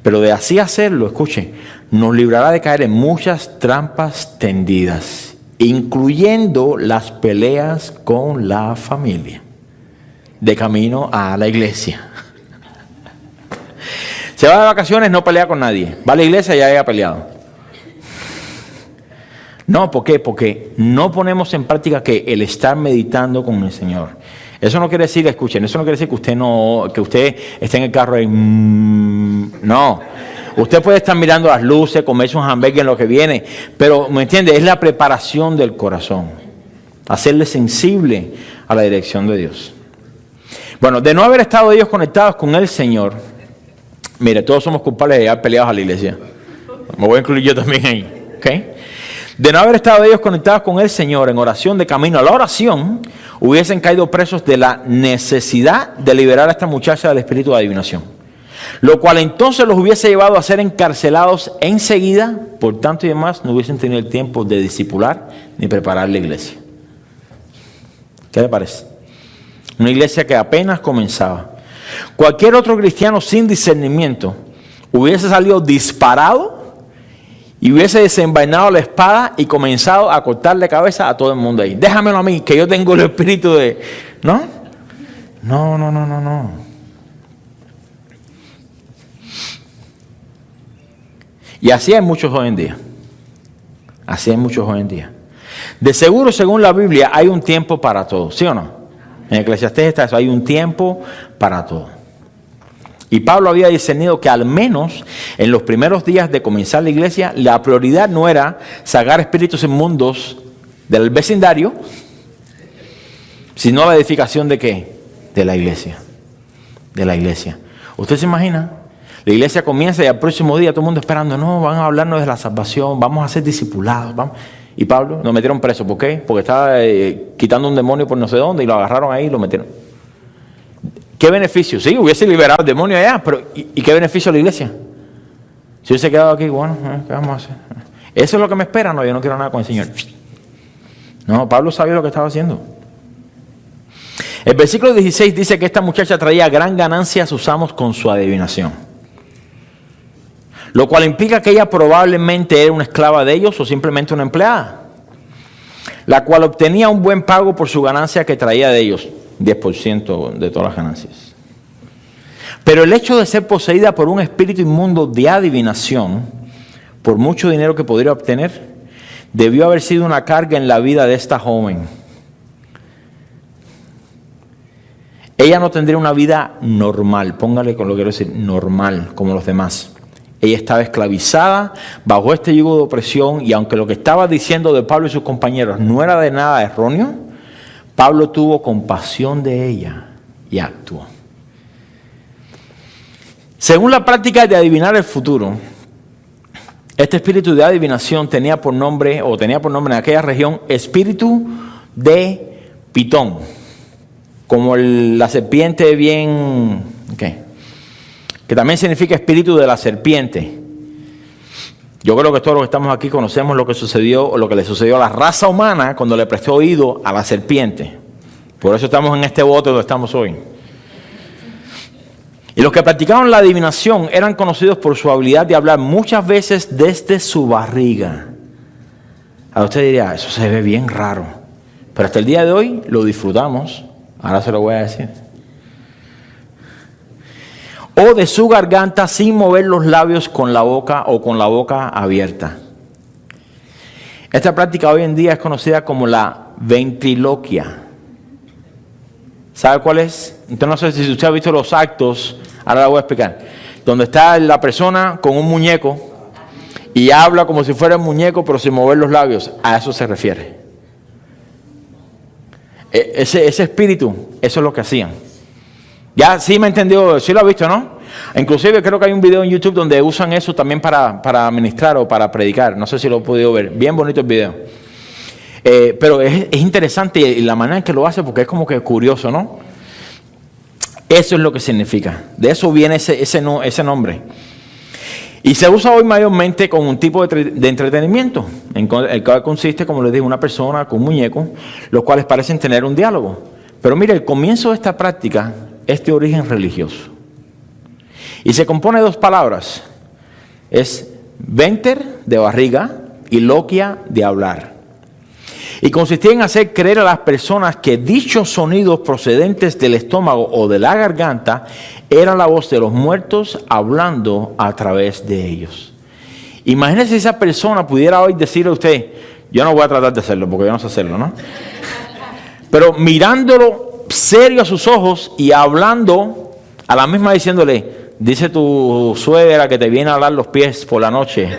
Pero de así hacerlo, escuche, nos librará de caer en muchas trampas tendidas, incluyendo las peleas con la familia, de camino a la iglesia. Se va de vacaciones, no pelea con nadie. Va a la iglesia y ya haya peleado. No, ¿por qué? Porque no ponemos en práctica que el estar meditando con el Señor. Eso no quiere decir, escuchen, eso no quiere decir que usted esté en el carro y no. Usted puede estar mirando las luces, comerse un hamburger en lo que viene, pero, ¿me entiende? Es la preparación del corazón. Hacerle sensible a la dirección de Dios. Bueno, de no haber estado ellos conectados con el Señor, mire, todos somos culpables de llegar peleados a la iglesia. Me voy a incluir yo también ahí, ¿ok? De no haber estado ellos conectados con el Señor en oración de camino a la oración, hubiesen caído presos de la necesidad de liberar a esta muchacha del espíritu de adivinación. Lo cual entonces los hubiese llevado a ser encarcelados enseguida, por tanto y demás, no hubiesen tenido el tiempo de discipular ni preparar la iglesia. ¿Qué le parece? Una iglesia que apenas comenzaba. Cualquier otro cristiano sin discernimiento hubiese salido disparado y hubiese desenvainado la espada y comenzado a cortarle cabeza a todo el mundo ahí. Déjamelo a mí, que yo tengo el espíritu de... ¿No? No. Y así hay muchos hoy en día. De seguro, según la Biblia, hay un tiempo para todo. ¿Sí o no? En Eclesiastés está eso, hay un tiempo para todo. Y Pablo había discernido que al menos en los primeros días de comenzar la iglesia, la prioridad no era sacar espíritus inmundos del vecindario, sino la edificación ¿de qué? De la iglesia. ¿Usted se imagina? La iglesia comienza y al próximo día todo el mundo esperando, no, van a hablarnos de la salvación, vamos a ser discipulados. Vamos. Y Pablo lo metieron preso. ¿Por qué? Porque estaba quitando un demonio por no sé dónde y lo agarraron ahí y lo metieron. ¿Qué beneficio? Sí, hubiese liberado el demonio allá, pero ¿y qué beneficio a la iglesia? Si hubiese quedado aquí, bueno, ¿qué vamos a hacer? ¿Eso es lo que me espera? No, yo no quiero nada con el Señor. No, Pablo sabía lo que estaba haciendo. El versículo 16 dice que esta muchacha traía gran ganancia a sus amos con su adivinación. Lo cual implica que ella probablemente era una esclava de ellos o simplemente una empleada. la cual obtenía un buen pago por su ganancia que traía de ellos, 10% de todas las ganancias. Pero el hecho de ser poseída por un espíritu inmundo de adivinación, por mucho dinero que podría obtener, debió haber sido una carga en la vida de esta joven. Ella no tendría una vida normal, póngale con lo que quiero decir, normal, como los demás. Ella estaba esclavizada bajo este yugo de opresión, y aunque lo que estaba diciendo de Pablo y sus compañeros no era de nada erróneo, Pablo tuvo compasión de ella y actuó. Según la práctica de adivinar el futuro, este espíritu de adivinación tenía por nombre en aquella región espíritu de Pitón, como la serpiente bien, que también significa espíritu de la serpiente. Yo creo que todos los que estamos aquí conocemos lo que sucedió, o lo que le sucedió a la raza humana cuando le prestó oído a la serpiente. Por eso estamos en este bote donde estamos hoy. Y los que practicaban la adivinación eran conocidos por su habilidad de hablar muchas veces desde su barriga. Ahora usted diría, eso se ve bien raro. Pero hasta el día de hoy lo disfrutamos. Ahora se lo voy a decir. O de su garganta sin mover los labios con la boca o con la boca abierta. Esta práctica hoy en día es conocida como la ventriloquia. ¿Sabe cuál es? Entonces no sé si usted ha visto los actos, ahora la voy a explicar, donde está la persona con un muñeco y habla como si fuera un muñeco pero sin mover los labios. A eso se refiere. Ese espíritu, eso es lo que hacían. Ya sí me entendió, sí lo ha visto, ¿no? Inclusive creo que hay un video en YouTube donde usan eso también para ministrar o para predicar. No sé si lo he podido ver. Bien bonito el video. Pero es interesante la manera en que lo hace, porque es como que curioso, ¿no? Eso es lo que significa. De eso viene ese nombre. Y se usa hoy mayormente con un tipo de entretenimiento, en el cual consiste, como les digo, una persona con un muñeco, los cuales parecen tener un diálogo. Pero mire, el comienzo de esta práctica es de origen religioso. Y se compone de dos palabras. Es venter, de barriga, y loquia, de hablar. Y consistía en hacer creer a las personas que dichos sonidos procedentes del estómago o de la garganta era la voz de los muertos hablando a través de ellos. Imagínese si esa persona pudiera hoy decirle a usted, yo no voy a tratar de hacerlo porque yo no sé hacerlo, ¿no? Pero mirándolo serio a sus ojos y hablando a la misma diciéndole, dice tu suegra que te viene a hablar los pies por la noche.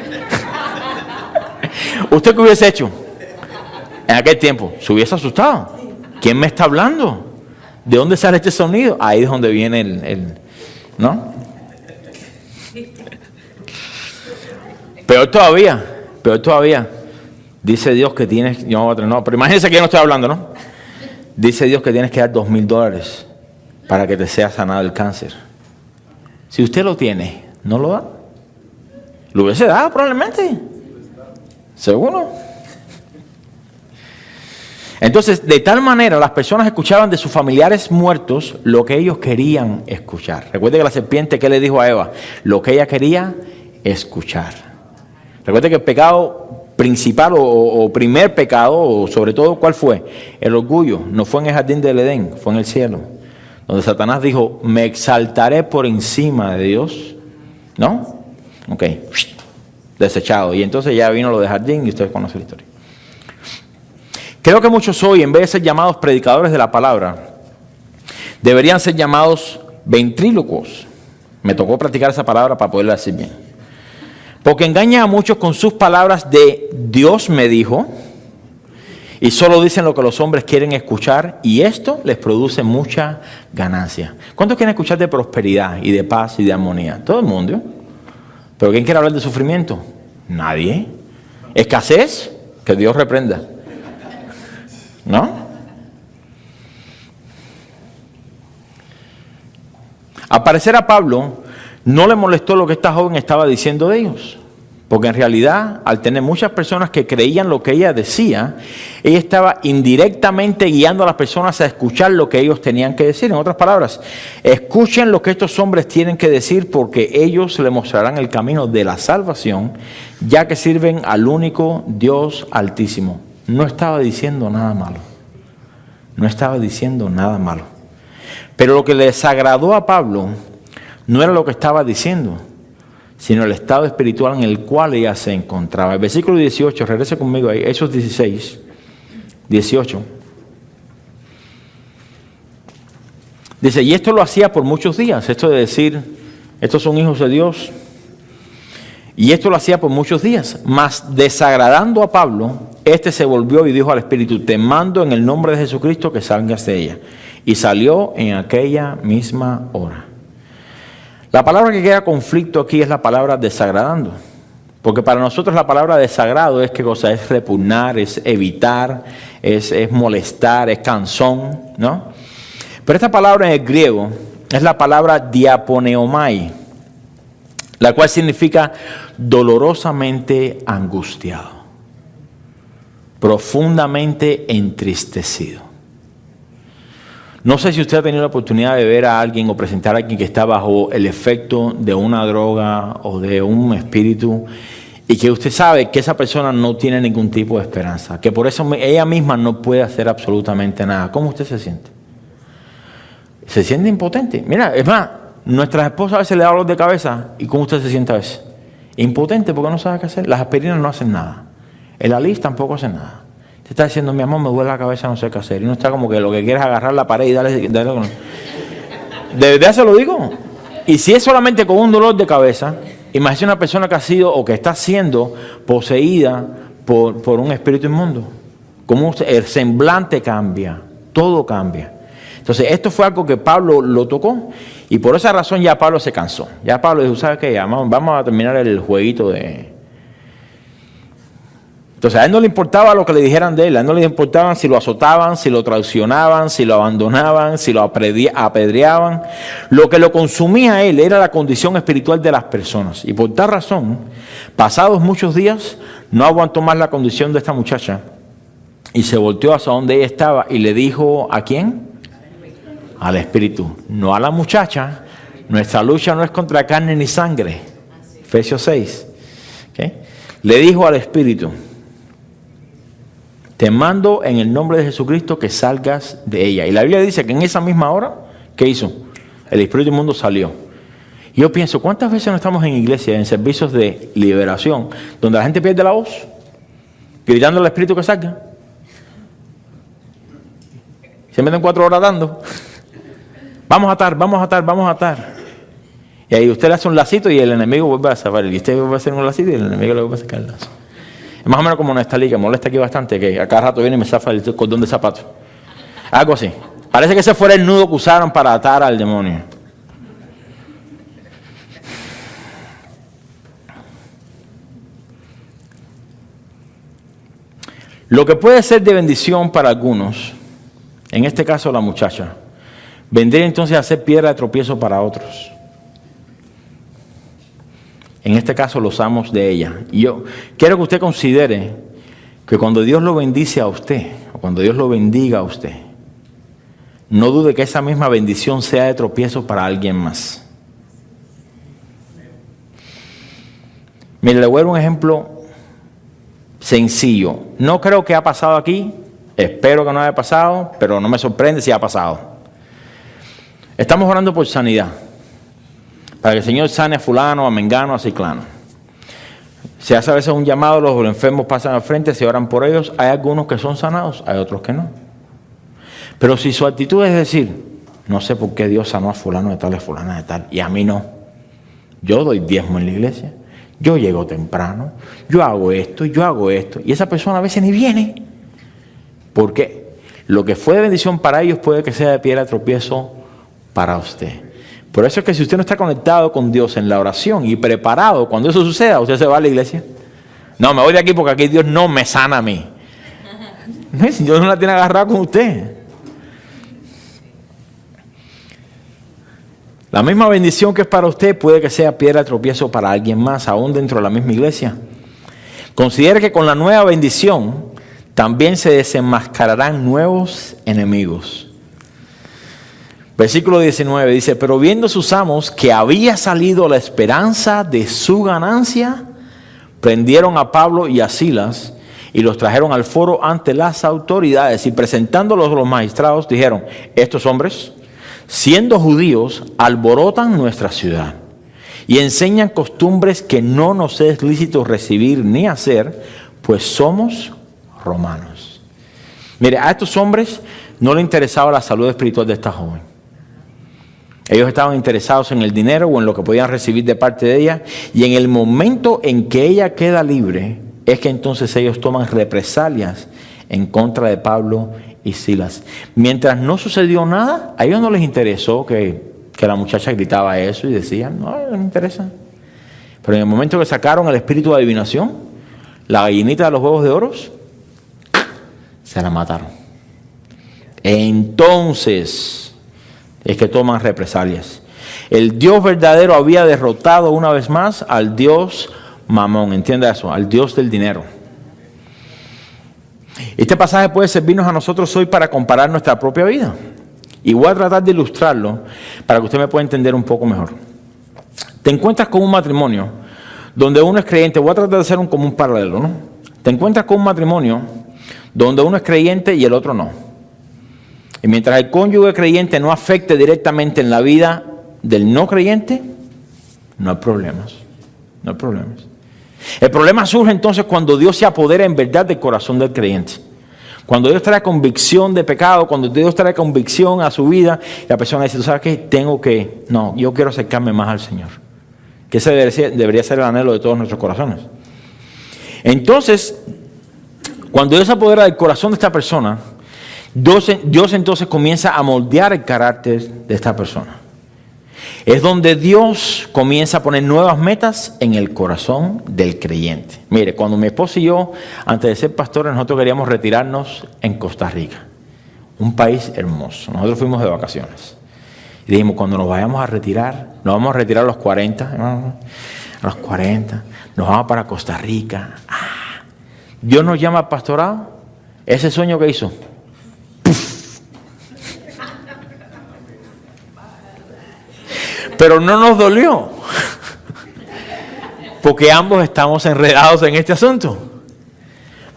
¿Usted qué hubiese hecho? En aquel tiempo, se hubiese asustado. ¿Quién me está hablando? ¿De dónde sale este sonido? Ahí es donde viene ¿no? Peor todavía. Dice Dios que tienes, no, pero imagínense que yo no estoy hablando, ¿no? Dice Dios que tienes que dar $2,000 para que te sea sanado el cáncer. Si usted lo tiene, ¿no lo da? Lo hubiese dado probablemente. ¿Seguro? Entonces, de tal manera, las personas escuchaban de sus familiares muertos lo que ellos querían escuchar. Recuerde que la serpiente, ¿qué le dijo a Eva? Lo que ella quería escuchar. Recuerde que el pecado principal o primer pecado, o sobre todo, ¿cuál fue? El orgullo. No fue en el jardín del Edén, fue en el cielo. Donde Satanás dijo, me exaltaré por encima de Dios. ¿No? Ok. Desechado. Y entonces ya vino lo de jardín y ustedes conocen la historia. Creo que muchos hoy, en vez de ser llamados predicadores de la palabra, deberían ser llamados ventrílocos. Me tocó practicar esa palabra para poderla decir bien. Porque engañan a muchos con sus palabras de Dios me dijo, y solo dicen lo que los hombres quieren escuchar, y esto les produce mucha ganancia. ¿Cuántos quieren escuchar de prosperidad y de paz y de armonía? Todo el mundo. ¿Pero quién quiere hablar de sufrimiento? Nadie. ¿Escasez? Que Dios reprenda. ¿No? Al parecer a Pablo no le molestó lo que esta joven estaba diciendo de ellos, porque en realidad, al tener muchas personas que creían lo que ella decía, ella estaba indirectamente guiando a las personas a escuchar lo que ellos tenían que decir. En otras palabras, escuchen lo que estos hombres tienen que decir, porque ellos le mostrarán el camino de la salvación, ya que sirven al único Dios Altísimo. no estaba diciendo nada malo. No estaba diciendo nada malo. Pero lo que le desagradó a Pablo no era lo que estaba diciendo, sino el estado espiritual en el cual ella se encontraba. El versículo 18, regrese conmigo ahí, Hechos 16, 18. Dice, y esto lo hacía por muchos días. Esto de decir, estos son hijos de Dios. Y esto lo hacía por muchos días. Mas desagradando a Pablo, este se volvió y dijo al Espíritu, te mando en el nombre de Jesucristo que salgas de ella. Y salió en aquella misma hora. La palabra que queda conflicto aquí es la palabra desagradando. Porque para nosotros la palabra desagrado es qué cosa, es repugnar, es evitar, es molestar, es cansón, ¿no? Pero esta palabra en el griego es la palabra diaponeomai, la cual significa dolorosamente angustiado, profundamente entristecido. No sé si usted ha tenido la oportunidad de ver a alguien o presentar a alguien que está bajo el efecto de una droga o de un espíritu y que usted sabe que esa persona no tiene ningún tipo de esperanza, que por eso ella misma no puede hacer absolutamente nada. ¿Cómo usted se siente? Se siente impotente. Mira, es más, nuestras esposas a veces le da dolor de cabeza. ¿Y cómo usted se siente a veces? Impotente porque no sabe qué hacer. Las aspirinas no hacen nada. El Alís tampoco hace nada. Te está diciendo, mi amor, me duele la cabeza, no sé qué hacer. Y uno está como que lo que quiere es agarrar la pared y darle. De verdad se lo digo. Y si es solamente con un dolor de cabeza, imagínese una persona que ha sido o que está siendo poseída por un espíritu inmundo. Como el semblante cambia, todo cambia. Entonces, esto fue algo que Pablo lo tocó y por esa razón ya Pablo se cansó. Ya Pablo dijo, ¿sabes qué? Vamos a terminar el jueguito de... Entonces, a él no le importaba lo que le dijeran de él. A él no le importaba si lo azotaban, si lo traicionaban, si lo abandonaban, si lo apedreaban. Lo que lo consumía a él era la condición espiritual de las personas. Y por tal razón, pasados muchos días, no aguantó más la condición de esta muchacha y se volteó hacia donde ella estaba y le dijo, ¿a quién? Al espíritu, no a la muchacha. Nuestra lucha no es contra carne ni sangre. Efesios 6. ¿Okay? Le dijo al espíritu, te mando en el nombre de Jesucristo que salgas de ella. Y la Biblia dice que en esa misma hora, ¿qué hizo? El espíritu inmundo salió. Y yo pienso, ¿cuántas veces no estamos en iglesia, en servicios de liberación, donde la gente pierde la voz, gritando al espíritu que salga? Se meten 4 horas dando. Vamos a atar, vamos a atar, vamos a atar. Y ahí usted le hace un lacito y el enemigo vuelve a zafar. Y usted vuelve a hacer un lacito y el enemigo le vuelve a sacar el lazo. Es más o menos como nuestra liga, molesta aquí bastante, que a cada rato viene y me zafa el cordón de zapato. Algo así. Parece que ese fuera el nudo que usaron para atar al demonio. Lo que puede ser de bendición para algunos, en este caso la muchacha, vendría entonces a ser piedra de tropiezo para otros. En este caso los amos de ella. Y yo quiero que usted considere que cuando Dios lo bendice a usted, o cuando Dios lo bendiga a usted, no dude que esa misma bendición sea de tropiezo para alguien más. Mire, le voy a dar un ejemplo sencillo. No creo que ha pasado aquí, espero que no haya pasado, pero no me sorprende si ha pasado. Estamos orando por sanidad, para que el Señor sane a fulano, a mengano, a ciclano. Se hace a veces un llamado, los enfermos pasan al frente, se oran por ellos. Hay algunos que son sanados, hay otros que no. Pero si su actitud es decir, no sé por qué Dios sanó a fulano de tal, a fulana de tal, y a mí no. Yo doy diezmo en la iglesia, yo llego temprano, yo hago esto, y esa persona a veces ni viene. Porque lo que fue de bendición para ellos puede que sea de piedra de tropiezo para usted. Por eso es que si usted no está conectado con Dios en la oración y preparado, cuando eso suceda, usted se va a la iglesia. No, me voy de aquí porque aquí Dios no me sana a mí. No, si Dios no la tiene agarrada con usted. La misma bendición que es para usted puede que sea piedra de tropiezo para alguien más, aún dentro de la misma iglesia. Considere que con la nueva bendición también se desenmascararán nuevos enemigos. Versículo 19 dice, pero viendo sus amos que había salido la esperanza de su ganancia, prendieron a Pablo y a Silas y los trajeron al foro ante las autoridades, y presentándolos a los magistrados dijeron: estos hombres, siendo judíos, alborotan nuestra ciudad y enseñan costumbres que no nos es lícito recibir ni hacer, pues somos romanos. Mire, a estos hombres no les interesaba la salud espiritual de esta joven. Ellos estaban interesados en el dinero o en lo que podían recibir de parte de ella, y en el momento en que ella queda libre, es que entonces ellos toman represalias en contra de Pablo y Silas. Mientras no sucedió nada, a ellos no les interesó que la muchacha gritaba eso y decían: no me interesa. Pero en el momento que sacaron el espíritu de adivinación, la gallinita de los huevos de oro, se la mataron. Entonces es que toman represalias. El Dios verdadero había derrotado una vez más al Dios Mamón, entienda eso, al Dios del dinero. Este pasaje puede servirnos a nosotros hoy para comparar nuestra propia vida. Y voy a tratar de ilustrarlo para que usted me pueda entender un poco mejor. Te encuentras con un matrimonio donde uno es creyente. Voy a tratar de hacer como un paralelo, ¿no? Te encuentras con un matrimonio donde uno es creyente y el otro no. Y mientras el cónyuge creyente no afecte directamente en la vida del no creyente, no hay problemas. No hay problemas. El problema surge entonces cuando Dios se apodera en verdad del corazón del creyente. Cuando Dios trae convicción de pecado, cuando Dios trae convicción a su vida, la persona dice: ¿tú sabes qué? Yo quiero acercarme más al Señor. Que ese debería ser el anhelo de todos nuestros corazones. Entonces, cuando Dios se apodera del corazón de esta persona, Dios entonces comienza a moldear el carácter de esta persona. Es donde Dios comienza a poner nuevas metas en el corazón del creyente. Mire, cuando mi esposa y yo, antes de ser pastores, nosotros queríamos retirarnos en Costa Rica, un país hermoso. Nosotros fuimos de vacaciones y dijimos: cuando nos vayamos a retirar, nos vamos a retirar a los 40, hermano, a los 40, nos vamos para Costa Rica. Dios nos llama al pastorado. Ese sueño que hizo, pero no nos dolió, porque ambos estamos enredados en este asunto.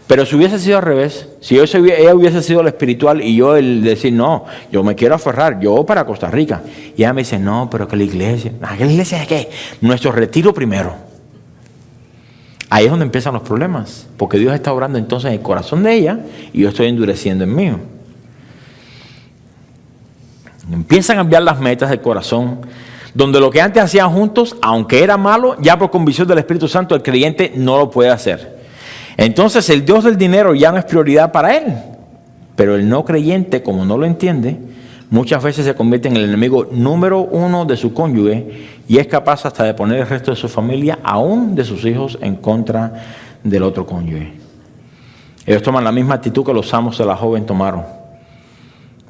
Pero si hubiese sido al revés, si ella hubiese sido la espiritual y yo el decir: no, yo me quiero aferrar, yo para Costa Rica. Y ella me dice: no, pero que la iglesia. ¿La iglesia de qué? Nuestro retiro primero. Ahí es donde empiezan los problemas, porque Dios está obrando entonces en el corazón de ella y yo estoy endureciendo el mío. Empiezan a cambiar las metas del corazón, donde lo que antes hacían juntos, aunque era malo, ya por convicción del Espíritu Santo, el creyente no lo puede hacer. Entonces el Dios del dinero ya no es prioridad para él. Pero el no creyente, como no lo entiende, muchas veces se convierte en el enemigo número uno de su cónyuge y es capaz hasta de poner el resto de su familia, aún de sus hijos, en contra del otro cónyuge. Ellos toman la misma actitud que los amos de la joven tomaron.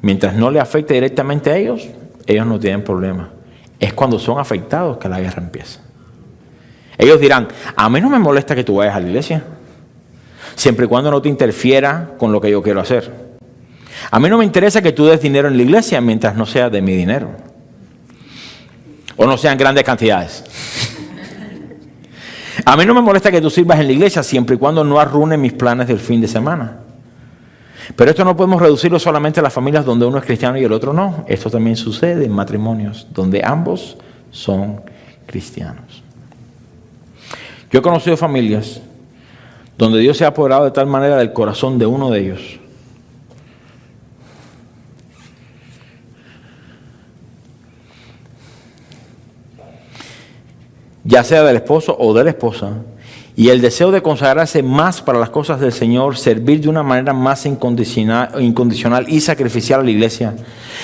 Mientras no le afecte directamente a ellos no tienen problema. Es cuando son afectados que la guerra empieza. Ellos dirán: a mí no me molesta que tú vayas a la iglesia, siempre y cuando no te interfiera con lo que yo quiero hacer. A mí no me interesa que tú des dinero en la iglesia mientras no sea de mi dinero, o no sean grandes cantidades. A mí no me molesta que tú sirvas en la iglesia siempre y cuando no arruine mis planes del fin de semana. Pero esto no podemos reducirlo solamente a las familias donde uno es cristiano y el otro no. Esto también sucede en matrimonios donde ambos son cristianos. Yo he conocido familias donde Dios se ha apoderado de tal manera del corazón de uno de ellos, ya sea del esposo o de la esposa, y el deseo de consagrarse más para las cosas del Señor, servir de una manera más incondicional y sacrificial a la iglesia,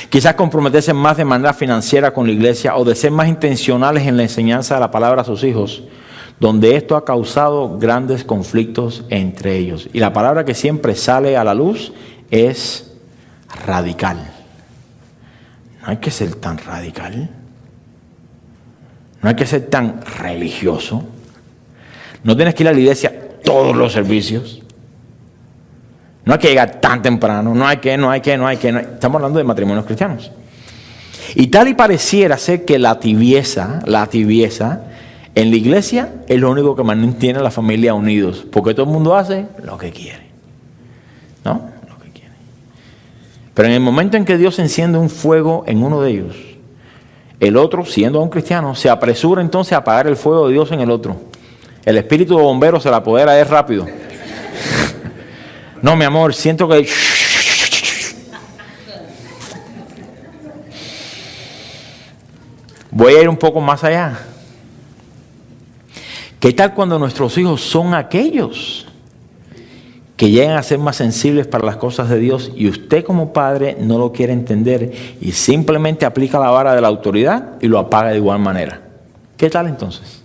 quizás comprometerse más de manera financiera con la iglesia o de ser más intencionales en la enseñanza de la palabra a sus hijos, donde esto ha causado grandes conflictos entre ellos. Y la palabra que siempre sale a la luz es radical. No hay que ser tan radical. No hay que ser tan religioso. No tienes que ir a la iglesia todos los servicios. No hay que llegar tan temprano. No hay que. Estamos hablando de matrimonios cristianos. Y tal y pareciera ser que la tibieza En la iglesia es lo único que mantiene a la familia unidos, porque todo el mundo hace lo que quiere, ¿no? Lo que quiere. Pero en el momento en que Dios enciende un fuego en uno de ellos, el otro, siendo un cristiano, se apresura entonces a apagar el fuego de Dios en el otro. El espíritu de bombero se la apodera de él rápido. No, mi amor, siento que... Voy a ir un poco más allá. ¿Qué tal cuando nuestros hijos son aquellos que llegan a ser más sensibles para las cosas de Dios y usted como padre no lo quiere entender y simplemente aplica la vara de la autoridad y lo apaga de igual manera? ¿Qué tal entonces?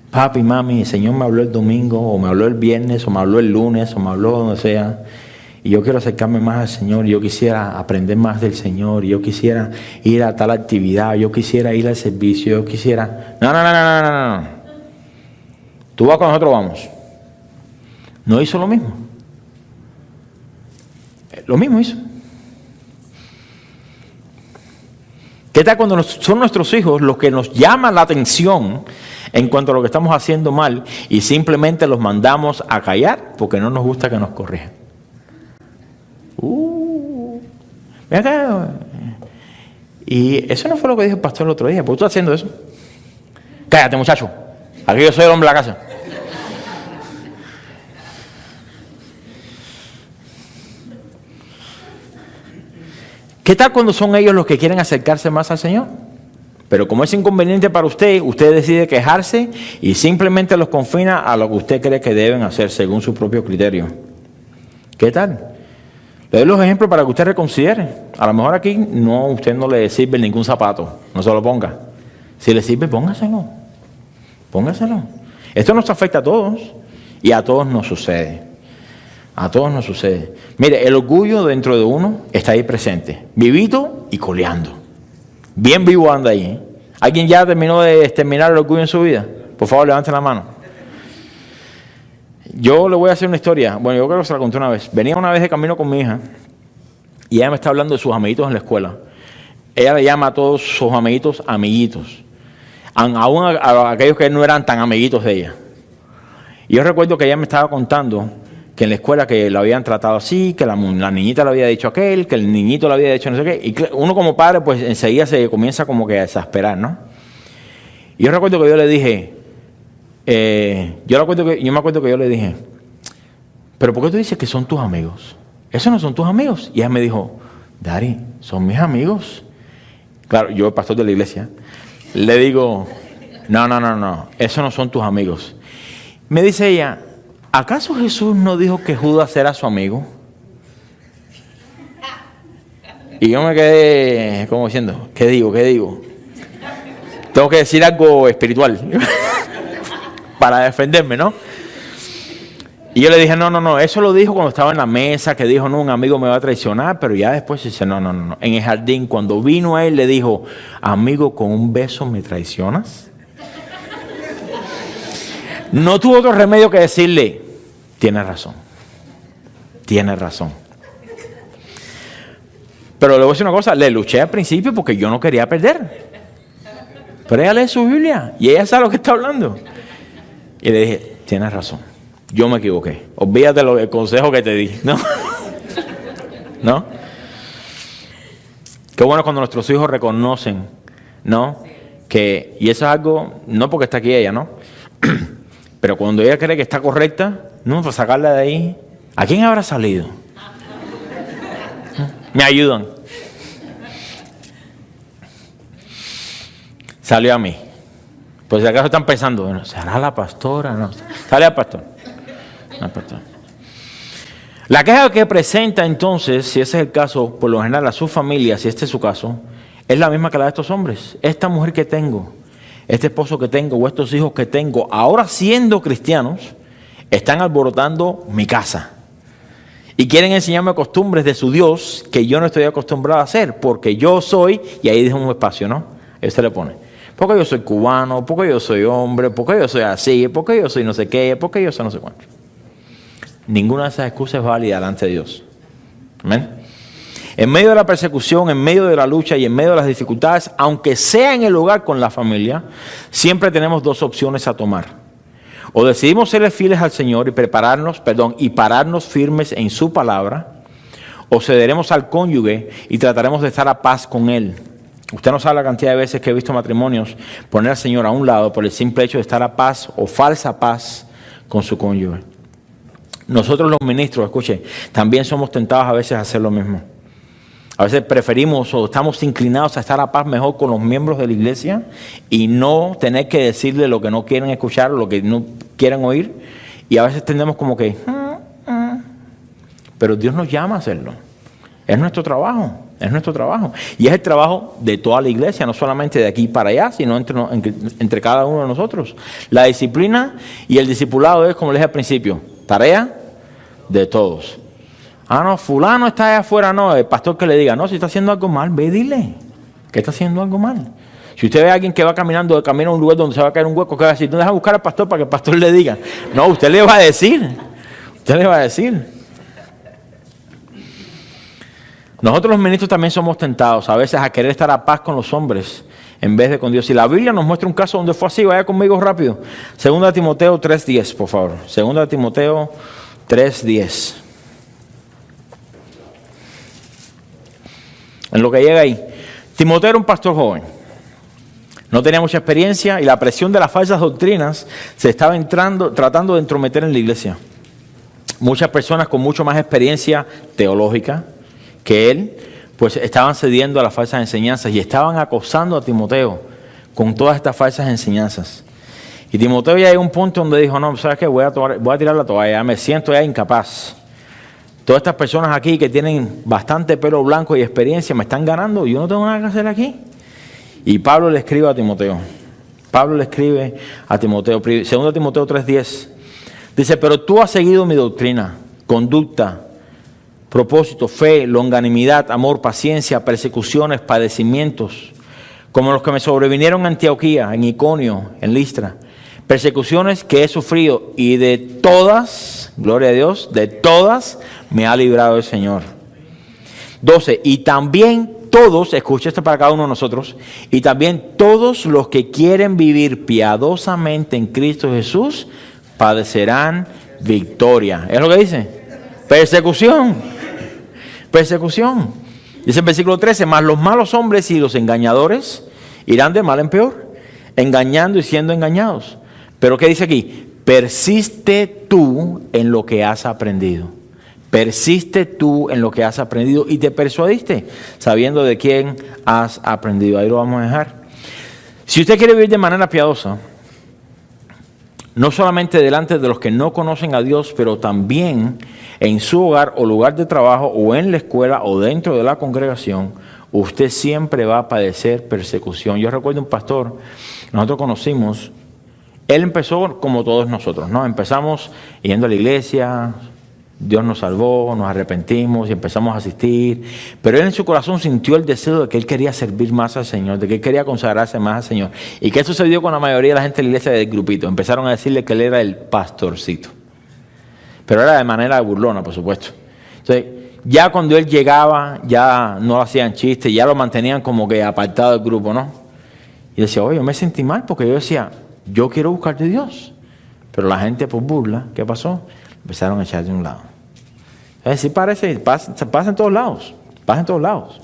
Papi, mami, el Señor me habló el domingo, o me habló el viernes, o me habló el lunes, o me habló donde sea, y yo quiero acercarme más al Señor, y yo quisiera aprender más del Señor, y yo quisiera ir a tal actividad, yo quisiera ir al servicio, yo quisiera... No. Tú vas con nosotros, vamos. No hizo lo mismo. Lo mismo hizo. ¿Qué tal cuando son nuestros hijos los que nos llaman la atención en cuanto a lo que estamos haciendo mal y simplemente los mandamos a callar porque no nos gusta que nos corrijan? Ven acá. Y eso no fue lo que dijo el pastor el otro día. ¿Por qué tú estás haciendo eso? Cállate, muchacho. Aquí yo soy el hombre de la casa. ¿Qué tal cuando son ellos los que quieren acercarse más al Señor? Pero como es inconveniente para usted, usted decide quejarse y simplemente los confina a lo que usted cree que deben hacer según su propio criterio. ¿Qué tal? Le doy los ejemplos para que usted reconsidere. A lo mejor aquí usted no le sirve ningún zapato, no se lo ponga. Si le sirve, póngaselo. Póngaselo. Esto nos afecta a todos y a todos nos sucede. A todos nos sucede. Mire, el orgullo dentro de uno está ahí presente, vivito y coleando. Bien vivo anda ahí, ¿eh? ¿Alguien ya terminó de exterminar el orgullo en su vida? Por favor, levante la mano. Yo le voy a hacer una historia. Bueno, yo creo que se la conté una vez. Venía una vez de camino con mi hija y ella me está hablando de sus amiguitos en la escuela. Ella le llama a todos sus amiguitos, amiguitos. Aún a aquellos que no eran tan amiguitos de ella. Y yo recuerdo que ella me estaba contando que en la escuela que la habían tratado así, que la niñita le había dicho aquel, que el niñito le había dicho no sé qué. Y uno como padre pues enseguida se comienza como que a exasperar, ¿no? Y yo recuerdo que yo le dije, yo me acuerdo que yo le dije, ¿pero por qué tú dices que son tus amigos? Esos no son tus amigos. Y ella me dijo, Dari, son mis amigos. Claro, yo el pastor de la iglesia, le digo, no, esos no son tus amigos. Me dice ella, ¿acaso Jesús no dijo que Judas era su amigo? Y yo me quedé como diciendo, ¿qué digo? Tengo que decir algo espiritual para defenderme, ¿no? Y yo le dije, no, eso lo dijo cuando estaba en la mesa, que dijo, no, un amigo me va a traicionar, pero ya después dice, no. En el jardín, cuando vino a él, le dijo, amigo, con un beso me traicionas. No tuvo otro remedio que decirle, tienes razón. Pero le voy a decir una cosa, le luché al principio porque yo no quería perder. Pero ella lee su Biblia y ella sabe lo que está hablando. Y le dije, tienes razón, yo me equivoqué. Olvídate el consejo que te di. ¿No? Qué bueno cuando nuestros hijos reconocen, ¿no? Y eso es algo, no porque está aquí ella, ¿no? Pero cuando ella cree que está correcta, no, para sacarla de ahí. ¿A quién habrá salido? Me ayudan. Salió a mí. Pues si acaso están pensando, bueno, ¿será la pastora? No, sale al pastor. La queja que presenta entonces, si ese es el caso, por lo general a su familia, si este es su caso, es la misma que la de estos hombres. Esta mujer que tengo, este esposo que tengo o estos hijos que tengo, ahora siendo cristianos, están alborotando mi casa. Y quieren enseñarme costumbres de su Dios que yo no estoy acostumbrado a hacer, porque yo soy, y ahí deja un espacio, ¿no? Ahí se le pone, porque yo soy cubano, porque yo soy hombre, porque yo soy así, porque yo soy no sé qué, porque yo soy no sé cuánto. Ninguna de esas excusas es válida delante de Dios. ¿Amén? En medio de la persecución, en medio de la lucha y en medio de las dificultades, aunque sea en el hogar con la familia, siempre tenemos dos opciones a tomar. O decidimos serle fieles al Señor y pararnos firmes en su palabra, o cederemos al cónyuge y trataremos de estar a paz con él. Usted no sabe la cantidad de veces que he visto matrimonios poner al Señor a un lado por el simple hecho de estar a paz o falsa paz con su cónyuge. Nosotros los ministros, escuche, también somos tentados a veces a hacer lo mismo. A veces preferimos o estamos inclinados a estar a paz mejor con los miembros de la iglesia y no tener que decirle lo que no quieren escuchar o lo que no quieren oír. Y a veces tendemos como que... Pero Dios nos llama a hacerlo. Es nuestro trabajo, es nuestro trabajo. Y es el trabajo de toda la iglesia, no solamente de aquí para allá, sino entre cada uno de nosotros. La disciplina y el discipulado es, como les dije al principio, tarea de todos. No, fulano está allá afuera, no, el pastor que le diga, no, si está haciendo algo mal, ve y dile que está haciendo algo mal. Si usted ve a alguien que va caminando de camino a un lugar donde se va a caer un hueco, ¿qué va a decir? No, deja buscar al pastor para que el pastor le diga. No, usted le va a decir. Usted le va a decir. Nosotros los ministros también somos tentados a veces a querer estar a paz con los hombres en vez de con Dios. Y la Biblia nos muestra un caso donde fue así. Vaya conmigo rápido. 2 Timoteo 3:10, por favor. 2 Timoteo 3:10. En lo que llega ahí. Timoteo era un pastor joven. No tenía mucha experiencia y la presión de las falsas doctrinas se estaba tratando de entrometer en la iglesia. Muchas personas con mucho más experiencia teológica que él, pues estaban cediendo a las falsas enseñanzas y estaban acosando a Timoteo con todas estas falsas enseñanzas. Y Timoteo ya llegó a un punto donde dijo, no, ¿sabes qué? Voy a tirar la toalla, me siento ya incapaz. Todas estas personas aquí que tienen bastante pelo blanco y experiencia me están ganando, yo no tengo nada que hacer aquí. Y Pablo le escribe a Timoteo. Pablo le escribe a Timoteo, 2 Timoteo 3:10. Dice, pero tú has seguido mi doctrina, conducta, propósito, fe, longanimidad, amor, paciencia, persecuciones, padecimientos, como los que me sobrevinieron en Antioquía, en Iconio, en Listra. Persecuciones que he sufrido y de todas, gloria a Dios, de todas me ha librado el Señor. 12. Y también todos, escucha esto para cada uno de nosotros, y también todos los que quieren vivir piadosamente en Cristo Jesús padecerán victoria. ¿Es lo que dice? Persecución. Persecución. Dice el versículo 13, mas los malos hombres y los engañadores irán de mal en peor, engañando y siendo engañados. Pero ¿qué dice aquí? Persiste tú en lo que has aprendido. Persiste tú en lo que has aprendido y te persuadiste, sabiendo de quién has aprendido. Ahí lo vamos a dejar. Si usted quiere vivir de manera piadosa, no solamente delante de los que no conocen a Dios, pero también en su hogar o lugar de trabajo o en la escuela o dentro de la congregación, usted siempre va a padecer persecución. Yo recuerdo un pastor, nosotros conocimos, él empezó como todos nosotros, ¿no? Empezamos yendo a la iglesia, Dios nos salvó, nos arrepentimos y empezamos a asistir, pero él en su corazón sintió el deseo de que él quería servir más al Señor, de que él quería consagrarse más al Señor. ¿Y qué sucedió con la mayoría de la gente de la iglesia del grupito? Empezaron a decirle que él era el pastorcito, pero era de manera burlona, por supuesto. Entonces, ya cuando él llegaba, ya no hacían chistes, ya lo mantenían como que apartado del grupo, ¿no? Y decía, oye, yo me sentí mal porque yo decía, yo quiero buscar de Dios, pero la gente por burla, ¿qué pasó? Empezaron a echar de un lado. Sí parece, pasa en todos lados, pasa en todos lados.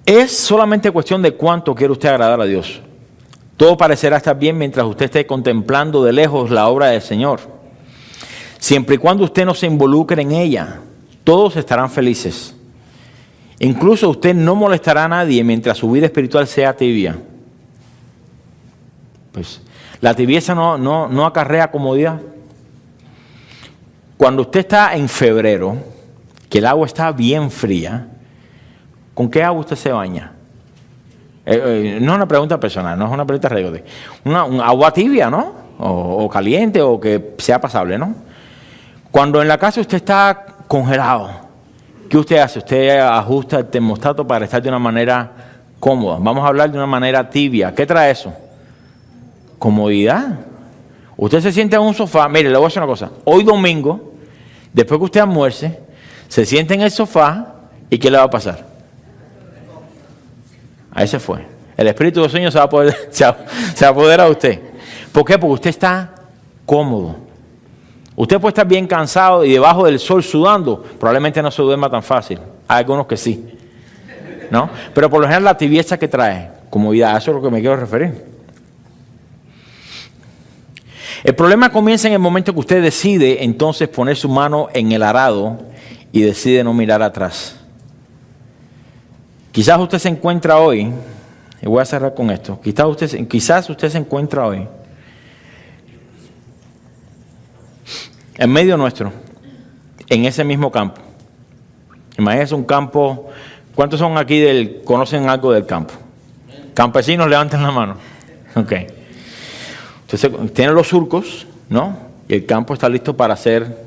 Es solamente cuestión de cuánto quiere usted agradar a Dios. Todo parecerá estar bien mientras usted esté contemplando de lejos la obra del Señor. Siempre y cuando usted no se involucre en ella, todos estarán felices. Incluso usted no molestará a nadie mientras su vida espiritual sea tibia. Pues la tibieza no acarrea comodidad. Cuando usted está en febrero, que el agua está bien fría, ¿con qué agua usted se baña? No es una pregunta personal, no es una pregunta real. Un agua tibia, ¿no? O caliente o que sea pasable, ¿no? Cuando en la casa usted está congelado, ¿qué usted hace? Usted ajusta el termostato para estar de una manera cómoda. Vamos a hablar de una manera tibia. ¿Qué trae eso? Comodidad. Usted se siente en un sofá. Mire, le voy a decir una cosa. Hoy domingo, Después que usted almuerce, se siente en el sofá y ¿qué le va a pasar? Ahí se fue. El espíritu del sueño se apodera de usted. ¿Por qué? Porque usted está cómodo. Usted puede estar bien cansado y debajo del sol sudando. Probablemente no se duerma tan fácil. Hay algunos que sí, ¿no? Pero por lo general la tibieza que trae, comodidad, eso es lo que me quiero referir. El problema comienza en el momento que usted decide entonces poner su mano en el arado y decide no mirar atrás. Quizás usted se encuentra hoy, y voy a cerrar con esto, quizás usted se encuentra hoy en medio nuestro, en ese mismo campo. Imagínense un campo. ¿Cuántos son aquí conocen algo del campo? Campesinos, levanten la mano. Ok. Entonces, tiene los surcos, ¿no? Y el campo está listo para ser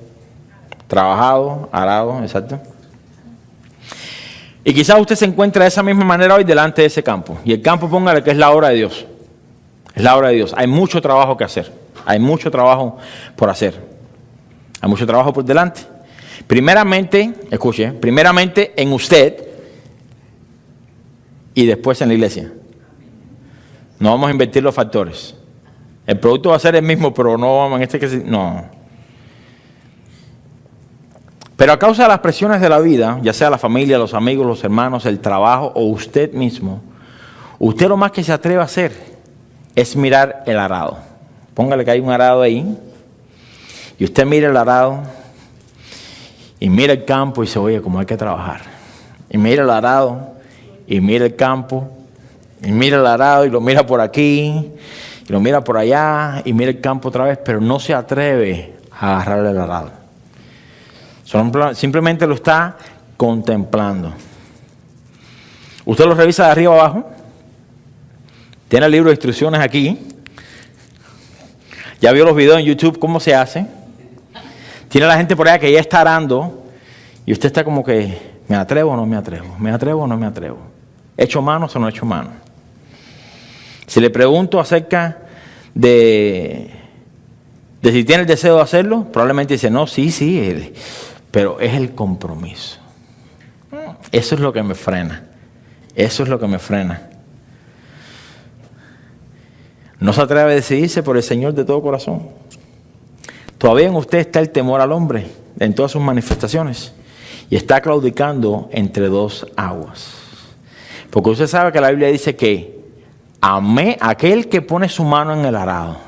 trabajado, arado, exacto. Y quizás usted se encuentra de esa misma manera hoy delante de ese campo. Y el campo, póngale que es la obra de Dios. Es la obra de Dios. Hay mucho trabajo que hacer. Hay mucho trabajo por hacer. Hay mucho trabajo por delante. Primeramente, escuche, primeramente en usted y después en la iglesia. No vamos a invertir los factores. El producto va a ser el mismo, pero no vamos no. Pero a causa de las presiones de la vida, ya sea la familia, los amigos, los hermanos, el trabajo o usted mismo, usted lo más que se atreve a hacer es mirar el arado. Póngale que hay un arado ahí y usted mira el arado y mira el campo y dice, oye, cómo hay que trabajar. Y mira el arado y mira el campo y mira el arado y lo mira por aquí y lo mira por allá y mira el campo otra vez, pero no se atreve a agarrarle el arado. Simplemente lo está contemplando. Usted lo revisa de arriba abajo. Tiene el libro de instrucciones aquí. Ya vio los videos en YouTube, cómo se hace. Tiene la gente por allá que ya está arando. Y usted está como que, ¿me atrevo o no me atrevo? ¿Me atrevo o no me atrevo? ¿He hecho manos o no he hecho manos? Si le pregunto acerca de si tiene el deseo de hacerlo, probablemente dice, no, sí, pero es el compromiso. Eso es lo que me frena. Eso es lo que me frena. No se atreve a decidirse por el Señor de todo corazón. Todavía en usted está el temor al hombre en todas sus manifestaciones y está claudicando entre dos aguas. Porque usted sabe que la Biblia dice que aquel que pone su mano en el arado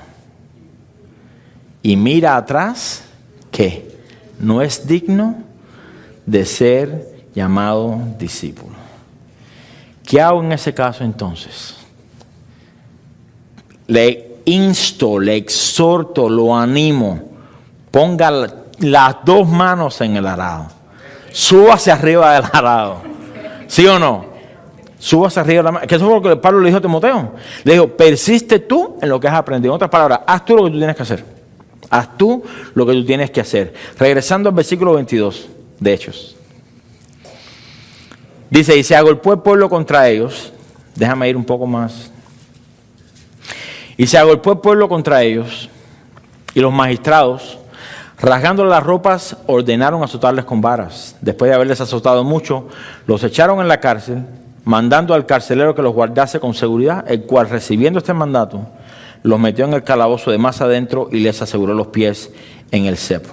y mira atrás, ¿qué? No es digno de ser llamado discípulo. ¿Qué hago en ese caso entonces? Le insto, le exhorto, lo animo. Ponga las dos manos en el arado. Súbase arriba del arado. ¿Sí o no? Súbase arriba de la mano. Que eso fue lo que Pablo le dijo a Timoteo. Le dijo, persiste tú en lo que has aprendido. En otras palabras, haz tú lo que tú tienes que hacer. Haz tú lo que tú tienes que hacer. Regresando al versículo 22 de Hechos. Dice, y se agolpó el pueblo contra ellos. Déjame ir un poco más. Y se agolpó el pueblo contra ellos. Y los magistrados, rasgándole las ropas, ordenaron azotarles con varas. Después de haberles azotado mucho, los echaron en la cárcel, mandando al carcelero que los guardase con seguridad, el cual, recibiendo este mandato, los metió en el calabozo de más adentro y les aseguró los pies en el cepo.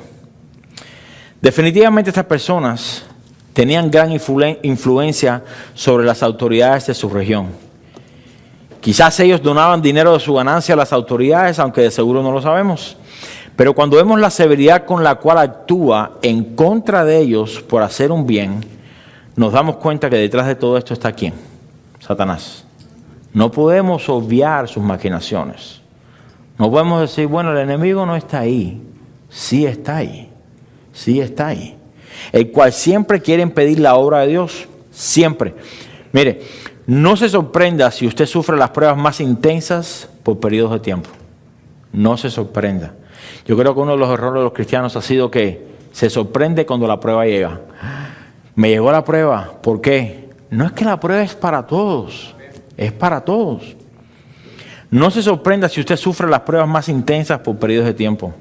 Definitivamente estas personas tenían gran influencia sobre las autoridades de su región. Quizás ellos donaban dinero de su ganancia a las autoridades, aunque de seguro no lo sabemos. Pero cuando vemos la severidad con la cual actúa en contra de ellos por hacer un bien, nos damos cuenta que detrás de todo esto está ¿quién? Satanás. No podemos obviar sus maquinaciones. No podemos decir, bueno, el enemigo no está ahí. Sí está ahí. Sí está ahí. El cual siempre quiere impedir la obra de Dios. Siempre. Mire, no se sorprenda si usted sufre las pruebas más intensas por periodos de tiempo. No se sorprenda. Yo creo que uno de los errores de los cristianos ha sido que se sorprende cuando la prueba llega. Me llegó la prueba. ¿Por qué? No es que la prueba es para todos. Es para todos. No se sorprenda si usted sufre las pruebas más intensas por periodos de tiempo.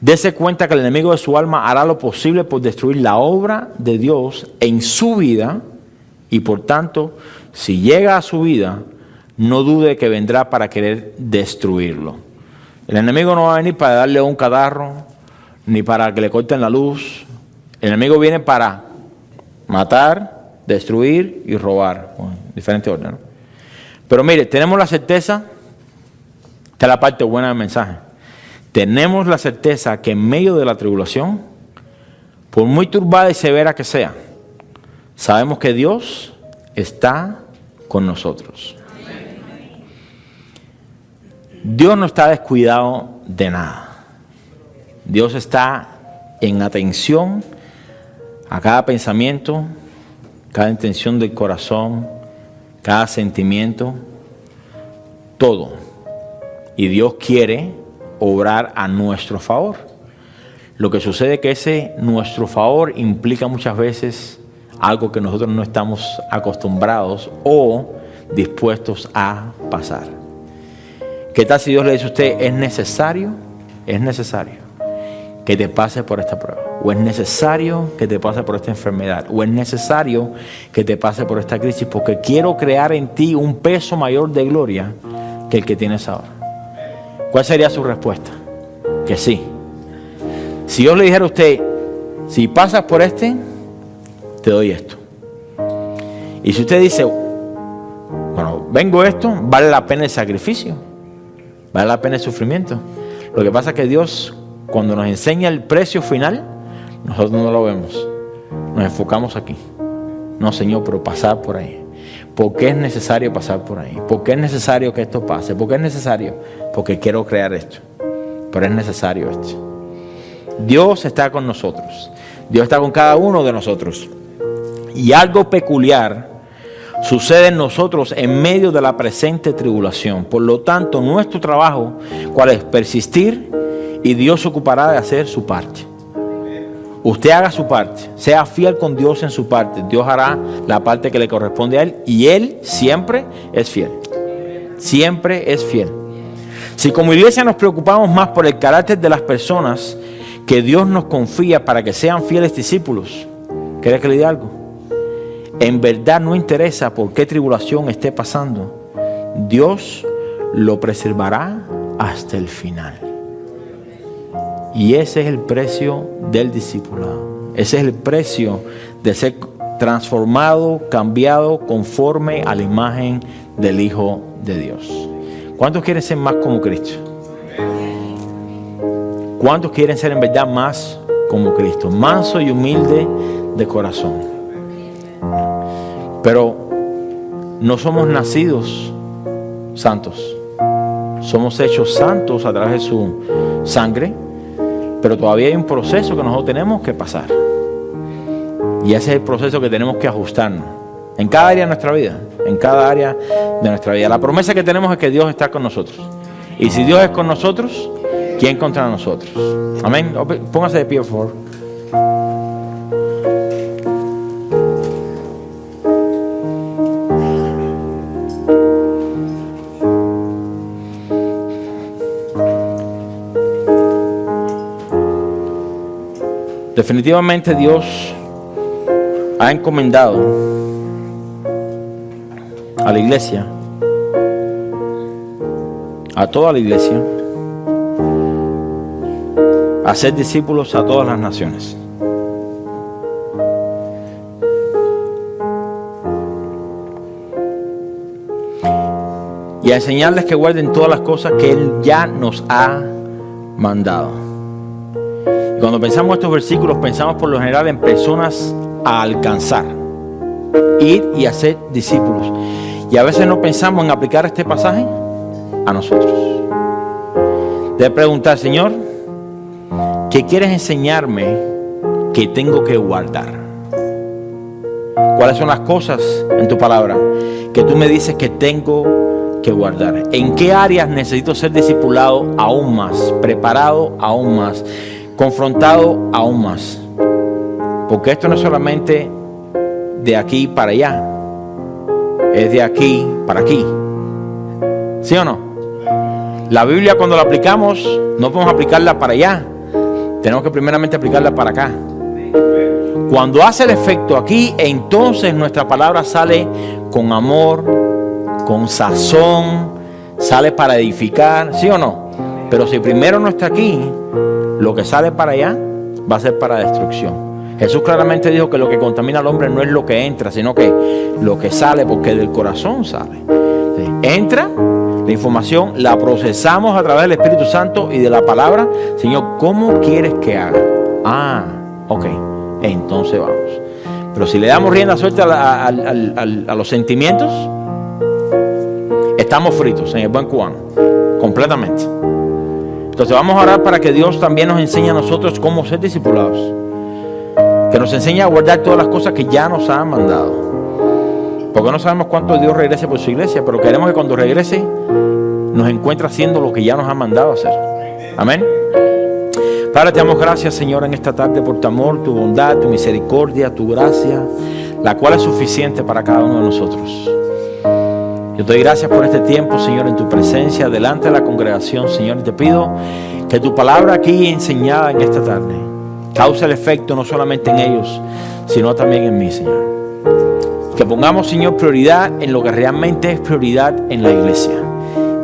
Dese cuenta que el enemigo de su alma hará lo posible por destruir la obra de Dios en su vida y por tanto, si llega a su vida, no dude que vendrá para querer destruirlo. El enemigo no va a venir para darle un catarro, ni para que le corten la luz. El enemigo viene para matar, destruir y robar. Bueno, diferente orden, ¿no? Pero mire, tenemos la certeza, esta es la parte buena del mensaje. Tenemos la certeza que en medio de la tribulación, por muy turbada y severa que sea, sabemos que Dios está con nosotros. Dios no está descuidado de nada. Dios está en atención a cada pensamiento, cada intención del corazón, cada sentimiento, todo. Y Dios quiere obrar a nuestro favor. Lo que sucede es que ese nuestro favor implica muchas veces algo que nosotros no estamos acostumbrados o dispuestos a pasar. ¿Qué tal si Dios le dice a usted, es necesario que te pase por esta prueba? O es necesario que te pase por esta enfermedad. O es necesario que te pase por esta crisis porque quiero crear en ti un peso mayor de gloria que el que tienes ahora. ¿Cuál sería su respuesta? Que sí. Si Dios le dijera a usted, si pasas por te doy esto. Y si usted dice, bueno, vengo esto, vale la pena el sacrificio, vale la pena el sufrimiento. Lo que pasa es que Dios, cuando nos enseña el precio final, nosotros no lo vemos. Nos enfocamos aquí. No, Señor, pero pasar por ahí. ¿Por qué es necesario pasar por ahí? ¿Por qué es necesario que esto pase? ¿Por qué es necesario? Porque quiero crear esto. Pero es necesario esto. Dios está con nosotros. Dios está con cada uno de nosotros. Y algo peculiar sucede en nosotros en medio de la presente tribulación. Por lo tanto, nuestro trabajo, ¿cuál es? Persistir, y Dios se ocupará de hacer su parte. Usted haga su parte, sea fiel con Dios en su parte. Dios hará la parte que le corresponde a Él y Él siempre es fiel. Siempre es fiel. Si como iglesia nos preocupamos más por el carácter de las personas que Dios nos confía para que sean fieles discípulos, ¿quiere que le diga algo? En verdad no interesa por qué tribulación esté pasando. Dios lo preservará hasta el final. Y ese es el precio del discipulado. Ese es el precio de ser transformado, cambiado conforme a la imagen del Hijo de Dios. ¿Cuántos quieren ser más como Cristo? ¿Cuántos quieren ser en verdad más como Cristo? Manso y humilde de corazón. Pero no somos nacidos santos. Somos hechos santos a través de su sangre. Pero todavía hay un proceso que nosotros tenemos que pasar. Y ese es el proceso que tenemos que ajustarnos. En cada área de nuestra vida. En cada área de nuestra vida. La promesa que tenemos es que Dios está con nosotros. Y si Dios es con nosotros, ¿quién contra nosotros? Amén. Póngase de pie, por favor. Definitivamente Dios ha encomendado a la iglesia, a toda la iglesia, a ser discípulos a todas las naciones. Y a enseñarles que guarden todas las cosas que Él ya nos ha mandado. Cuando pensamos estos versículos, pensamos por lo general en personas a alcanzar, ir y hacer discípulos. Y a veces no pensamos en aplicar este pasaje a nosotros. Debe preguntar, Señor, ¿qué quieres enseñarme que tengo que guardar? ¿Cuáles son las cosas en tu palabra que tú me dices que tengo que guardar? ¿En qué áreas necesito ser discipulado aún más, preparado aún más, confrontado aún más? Porque esto no es solamente de aquí para allá, es de aquí para aquí. ¿Sí o no? La Biblia, cuando la aplicamos, no podemos aplicarla para allá, tenemos que primeramente aplicarla para acá. Cuando hace el efecto aquí, entonces nuestra palabra sale con amor, con sazón, sale para edificar, ¿sí o no? Pero si primero no está aquí, lo que sale para allá va a ser para destrucción. Jesús claramente dijo que lo que contamina al hombre no es lo que entra, sino que lo que sale, porque del corazón sale. ¿Sí? Entra la información, la procesamos a través del Espíritu Santo y de la palabra. Señor, ¿cómo quieres que haga? Ah, ok, entonces vamos. Pero si le damos rienda suelta a los sentimientos, estamos fritos en el buen cubano, completamente. Entonces vamos a orar para que Dios también nos enseñe a nosotros cómo ser discipulados, que nos enseñe a guardar todas las cosas que ya nos han mandado, porque no sabemos cuánto Dios regrese por su iglesia, pero queremos que cuando regrese nos encuentre haciendo lo que ya nos ha mandado hacer. Amén. Padre, te damos gracias, Señor, en esta tarde por tu amor, tu bondad, tu misericordia, tu gracia, la cual es suficiente para cada uno de nosotros. Yo te doy gracias por este tiempo, Señor, en tu presencia, delante de la congregación, Señor. Y te pido que tu palabra aquí enseñada en esta tarde cause el efecto no solamente en ellos, sino también en mí, Señor. Que pongamos, Señor, prioridad en lo que realmente es prioridad en la iglesia,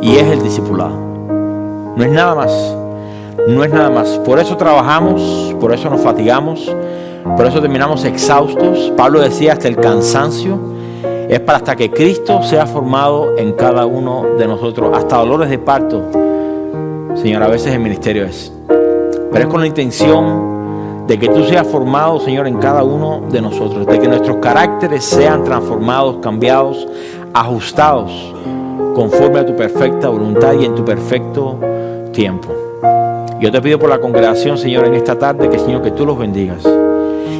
y es el discipulado. No es nada más. No es nada más. Por eso trabajamos, por eso nos fatigamos, por eso terminamos exhaustos. Pablo decía hasta el cansancio. Es para hasta que Cristo sea formado en cada uno de nosotros. Hasta dolores de parto, Señor, a veces el ministerio es. Pero es con la intención de que tú seas formado, Señor, en cada uno de nosotros. De que nuestros caracteres sean transformados, cambiados, ajustados conforme a tu perfecta voluntad y en tu perfecto tiempo. Yo te pido por la congregación, Señor, en esta tarde, que, Señor, que tú los bendigas.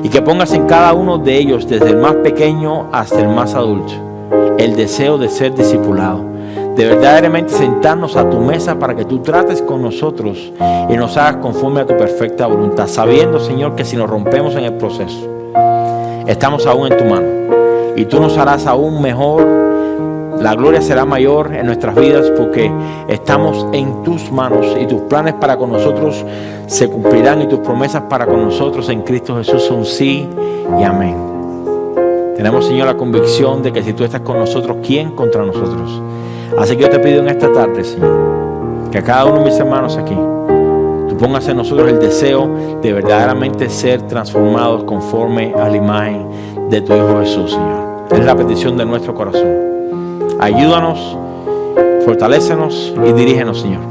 Y que pongas en cada uno de ellos, desde el más pequeño hasta el más adulto, el deseo de ser discipulado, de verdaderamente sentarnos a tu mesa para que tú trates con nosotros y nos hagas conforme a tu perfecta voluntad, sabiendo, Señor, que si nos rompemos en el proceso, estamos aún en tu mano y tú nos harás aún mejor. La gloria será mayor en nuestras vidas porque estamos en tus manos y tus planes para con nosotros se cumplirán y tus promesas para con nosotros en Cristo Jesús son sí y amén. Tenemos, Señor, la convicción de que si tú estás con nosotros, ¿quién contra nosotros? Así que yo te pido en esta tarde, Señor, que a cada uno de mis hermanos aquí, tú pongas en nosotros el deseo de verdaderamente ser transformados conforme a la imagen de tu Hijo Jesús, Señor. Es la petición de nuestro corazón. Ayúdanos, fortalécenos y dirígenos, Señor.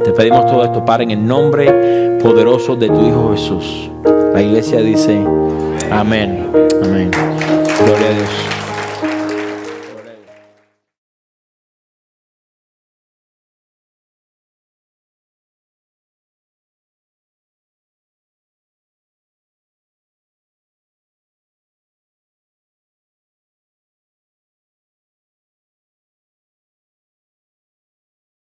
Te pedimos todo esto, Padre, en el nombre poderoso de tu Hijo Jesús. La iglesia dice amén, amén. Gloria a Dios.